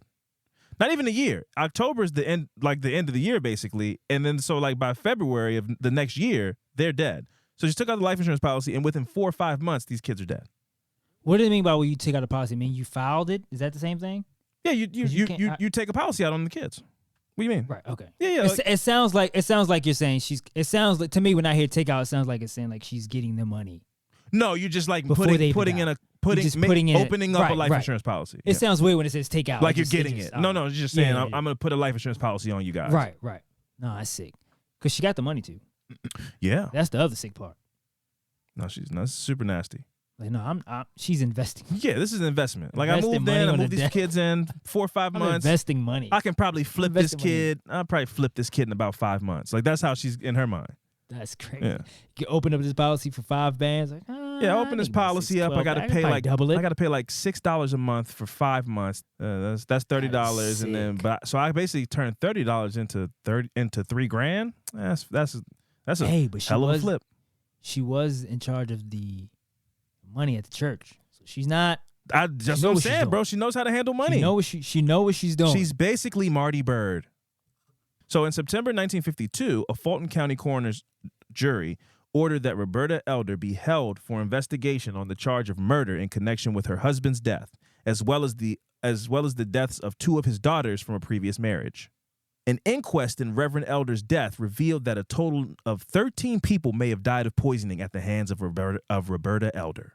Not even a year. October is the end of the year, basically. And then so by February of the next year, they're dead. So she took out the life insurance policy, and within 4 or 5 months, these kids are dead. What do you mean by when you take out a policy? I mean, you filed it? Is that the same thing? Yeah, you take a policy out on the kids. What do you mean? Right. Okay. Yeah. It sounds like you're saying it sounds like to me when I hear take out, it sounds like it's saying like she's getting the money. No, you're just like Before opening up a life insurance policy. It sounds weird when it says take out. Like you're getting it. No, it's just saying I'm going to put a life insurance policy on you guys. Right. No, that's sick. Because she got the money too. Yeah. That's the other sick part. No, she's not. It's super nasty. Like, no, she's investing. Yeah, this is an investment. Like Investing I moved these kids in 4 or 5 I'm months. investing money. I can probably flip this kid. I'll probably flip this kid in about 5 months. Like that's how she's in her mind. That's crazy. Yeah. You open up this policy for 5 bands. Like, open this policy up. I got to pay double it. I got to pay like $6 a month for 5 months. That's $30, and then so I basically turned $30 into $3,000. That's a hell of a flip. She was in charge of the money at the church, so she's not. I just know what I'm saying, bro. She knows how to handle money. She know what she's doing. She's basically Marty Bird. So in September 1952, a Fulton County coroner's jury ordered that Roberta Elder be held for investigation on the charge of murder in connection with her husband's death, as well as the deaths of 2 of his daughters from a previous marriage. An inquest in Reverend Elder's death revealed that a total of 13 people may have died of poisoning at the hands of Roberta Elder.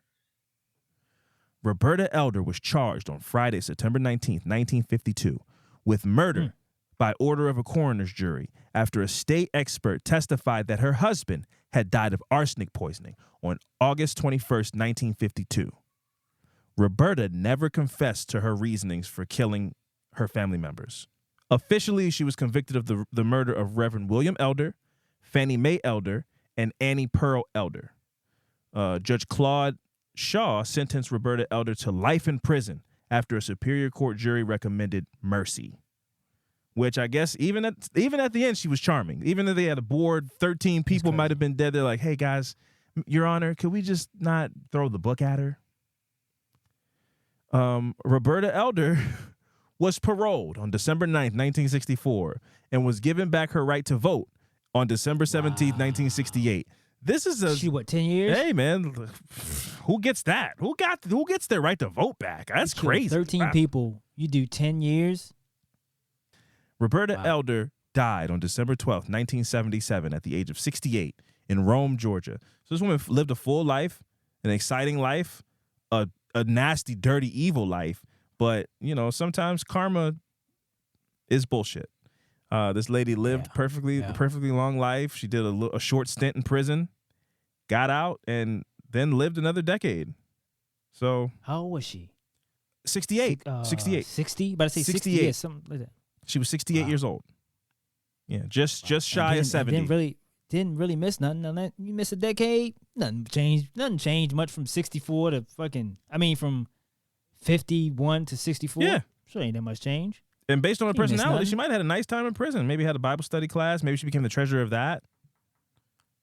Roberta Elder was charged on Friday, September 19th, 1952, with murder by order of a coroner's jury after a state expert testified that her husband had died of arsenic poisoning on August 21st, 1952. Roberta never confessed to her reasonings for killing her family members. Officially, she was convicted of the murder of Reverend William Elder, Fannie Mae Elder, and Annie Pearl Elder. Judge Claude Shaw sentenced Roberta Elder to life in prison after a Superior Court jury recommended mercy. Which I guess even at the end, she was charming. Even though they had a board, 13 people might have been dead. They're like, hey, guys, Your Honor, could we just not throw the book at her? Roberta Elder was paroled on December 9th, 1964, and was given back her right to vote on December 17th, 1968. This is she 10 years? Hey man, who gets that? Who gets their right to vote back? That's crazy. 13 people. You do 10 years? Roberta Elder died on December 12th, 1977 at the age of 68 in Rome, Georgia. So this woman lived a full life, an exciting life, a nasty, dirty, evil life. But, sometimes karma is bullshit. This lady lived perfectly long life. She did a short stint in prison, got out, and then lived another decade. So how old was she? 68. 68. 60? About to say 68. Yeah, something like that. She was 68 years old. Yeah, just shy of 70. Didn't really miss nothing. You miss a decade, nothing changed much from 64 to from 51 to 64. Yeah. Sure ain't that much change. And based on her personality, she might have had a nice time in prison. Maybe had a Bible study class. Maybe she became the treasurer of that.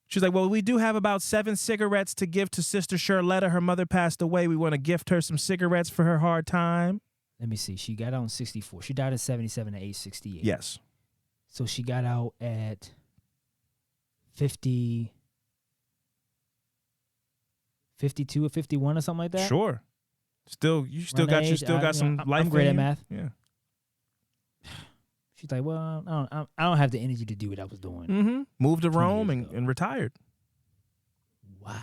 She's like, well, we do have about 7 cigarettes to give to Sister Charletta. Her mother passed away. We want to gift her some cigarettes for her hard time. let me see. She got out in 64. She died at 77 at age 68. Yes. So she got out at 50, 52 or 51 or something like that. Sure. You still got some life. I'm great at math. Yeah. She's like, well, I don't have the energy to do what I was doing. Mm-hmm. Moved to 20 Rome years ago. and retired. Wow.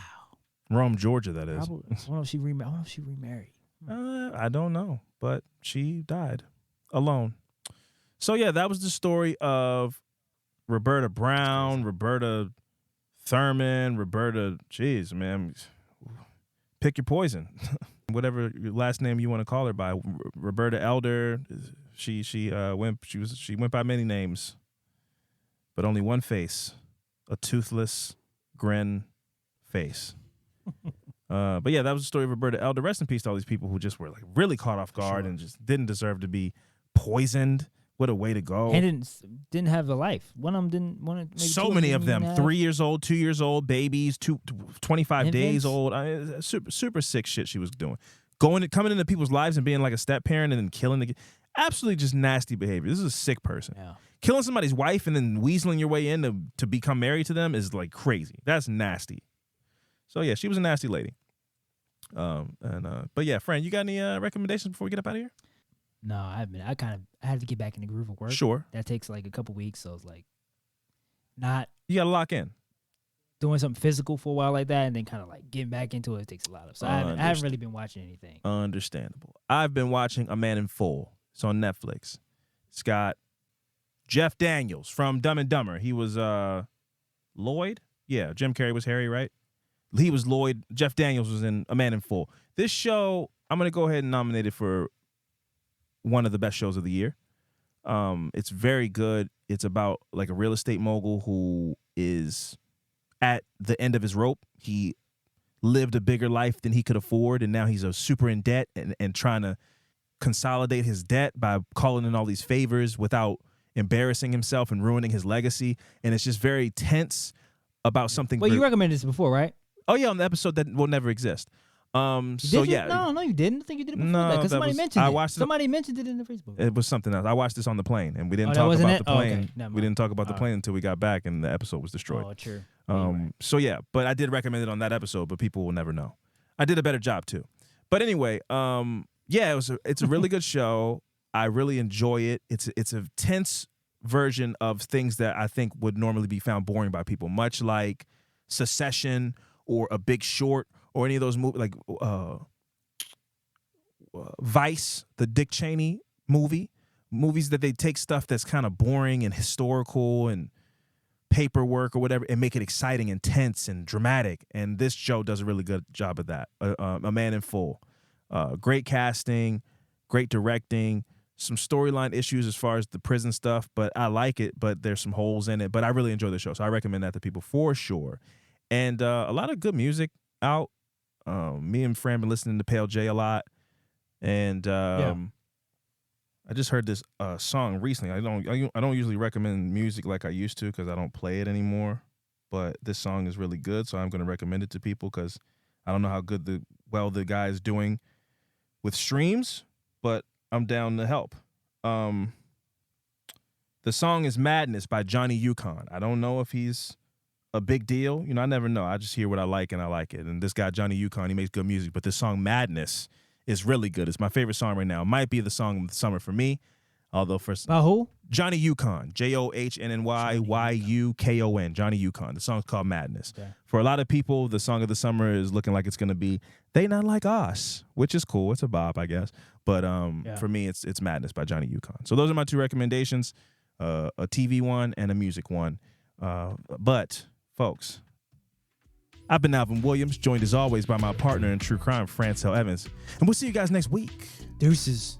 Rome, Georgia, that is. I wonder if she remarried. I don't know, but she died alone. So yeah, that was the story of Roberta Brown, Roberta Thurman, Jeez, man, pick your poison. Whatever your last name you want to call her by. Roberta Elder. She went by many names, but only one face, a toothless grin face. But yeah, that was the story of Roberta Elder. Rest in peace to all these people who just were like really caught off guard and just didn't deserve to be poisoned. What a way to go! And didn't have a life. One of them didn't want to. So many of them, 3 years old, 2 years old, babies, 25 days old. Super sick shit she was doing. Coming into people's lives and being like a step parent and then killing the. Absolutely just nasty behavior. This is a sick person. Yeah. Killing somebody's wife and then weaseling your way in to become married to them is like crazy. That's nasty. So yeah, she was a nasty lady. But yeah, Fran, you got any recommendations before we get up out of here? No, I haven't. I had to get back in the groove of work. Sure. That takes like a couple weeks, so it's like not. You got to lock in. Doing something physical for a while like that and then kind of like getting back into it takes a lot of. So I haven't really been watching anything. Understandable. I've been watching A Man in Full. It's on Netflix. It's got Jeff Daniels from Dumb and Dumber. He was Lloyd. Yeah, Jim Carrey was Harry, right? He was Lloyd. Jeff Daniels was in A Man in Full. This show, I'm going to go ahead and nominate it for one of the best shows of the year. It's very good. It's about like a real estate mogul who is at the end of his rope. He lived a bigger life than he could afford, and now he's super in debt and trying to consolidate his debt by calling in all these favors without embarrassing himself and ruining his legacy. And it's just very tense about something. Well, you recommended this before, right? Oh yeah, on the episode that will never exist. No, you didn't. I think you did it before. No, because somebody mentioned it. Somebody mentioned it in the Facebook. It was something else. I watched this on the plane, and we didn't talk about the plane. Okay. We didn't talk about the plane until we got back, and the episode was destroyed. Oh, true. So yeah, but I did recommend it on that episode, but people will never know. I did a better job too. But anyway, yeah, it's a really good show. I really enjoy it. It's a tense version of things that I think would normally be found boring by people, much like Succession or A Big Short or any of those movies like Vice, the Dick Cheney movies that they take stuff that's kind of boring and historical and paperwork or whatever and make it exciting and tense and dramatic. And this show does a really good job of that. A Man in Full. Great casting, great directing, some storyline issues as far as the prison stuff, but I like it, but there's some holes in it. But I really enjoy the show, so I recommend that to people for sure. And a lot of good music out. Me and Fran been listening to Pale J a lot. And I just heard this song recently. I don't usually recommend music like I used to because I don't play it anymore. But this song is really good, so I'm going to recommend it to people because I don't know how good the guy is doing with streams, but I'm down to help. The song is Madness by Johnny Yukon. I don't know if he's a big deal. I never know. I just hear what I like and I like it. And this guy, Johnny Yukon, he makes good music, but this song Madness is really good. It's my favorite song right now. It might be the song of the summer for me. Although by who? Johnny Yukon. JOHNNYYUKON. Johnny Yukon. The song's called Madness. Okay. For a lot of people, the song of the summer is looking like it's going to be They Not Like Us, which is cool. It's a bop, I guess. But for me, it's Madness by Johnny Yukon. So those are my two recommendations, a TV one and a music one. But, folks, I've been Alvin Williams, joined as always by my partner in true crime, Fran and Alvin. And we'll see you guys next week. Deuces.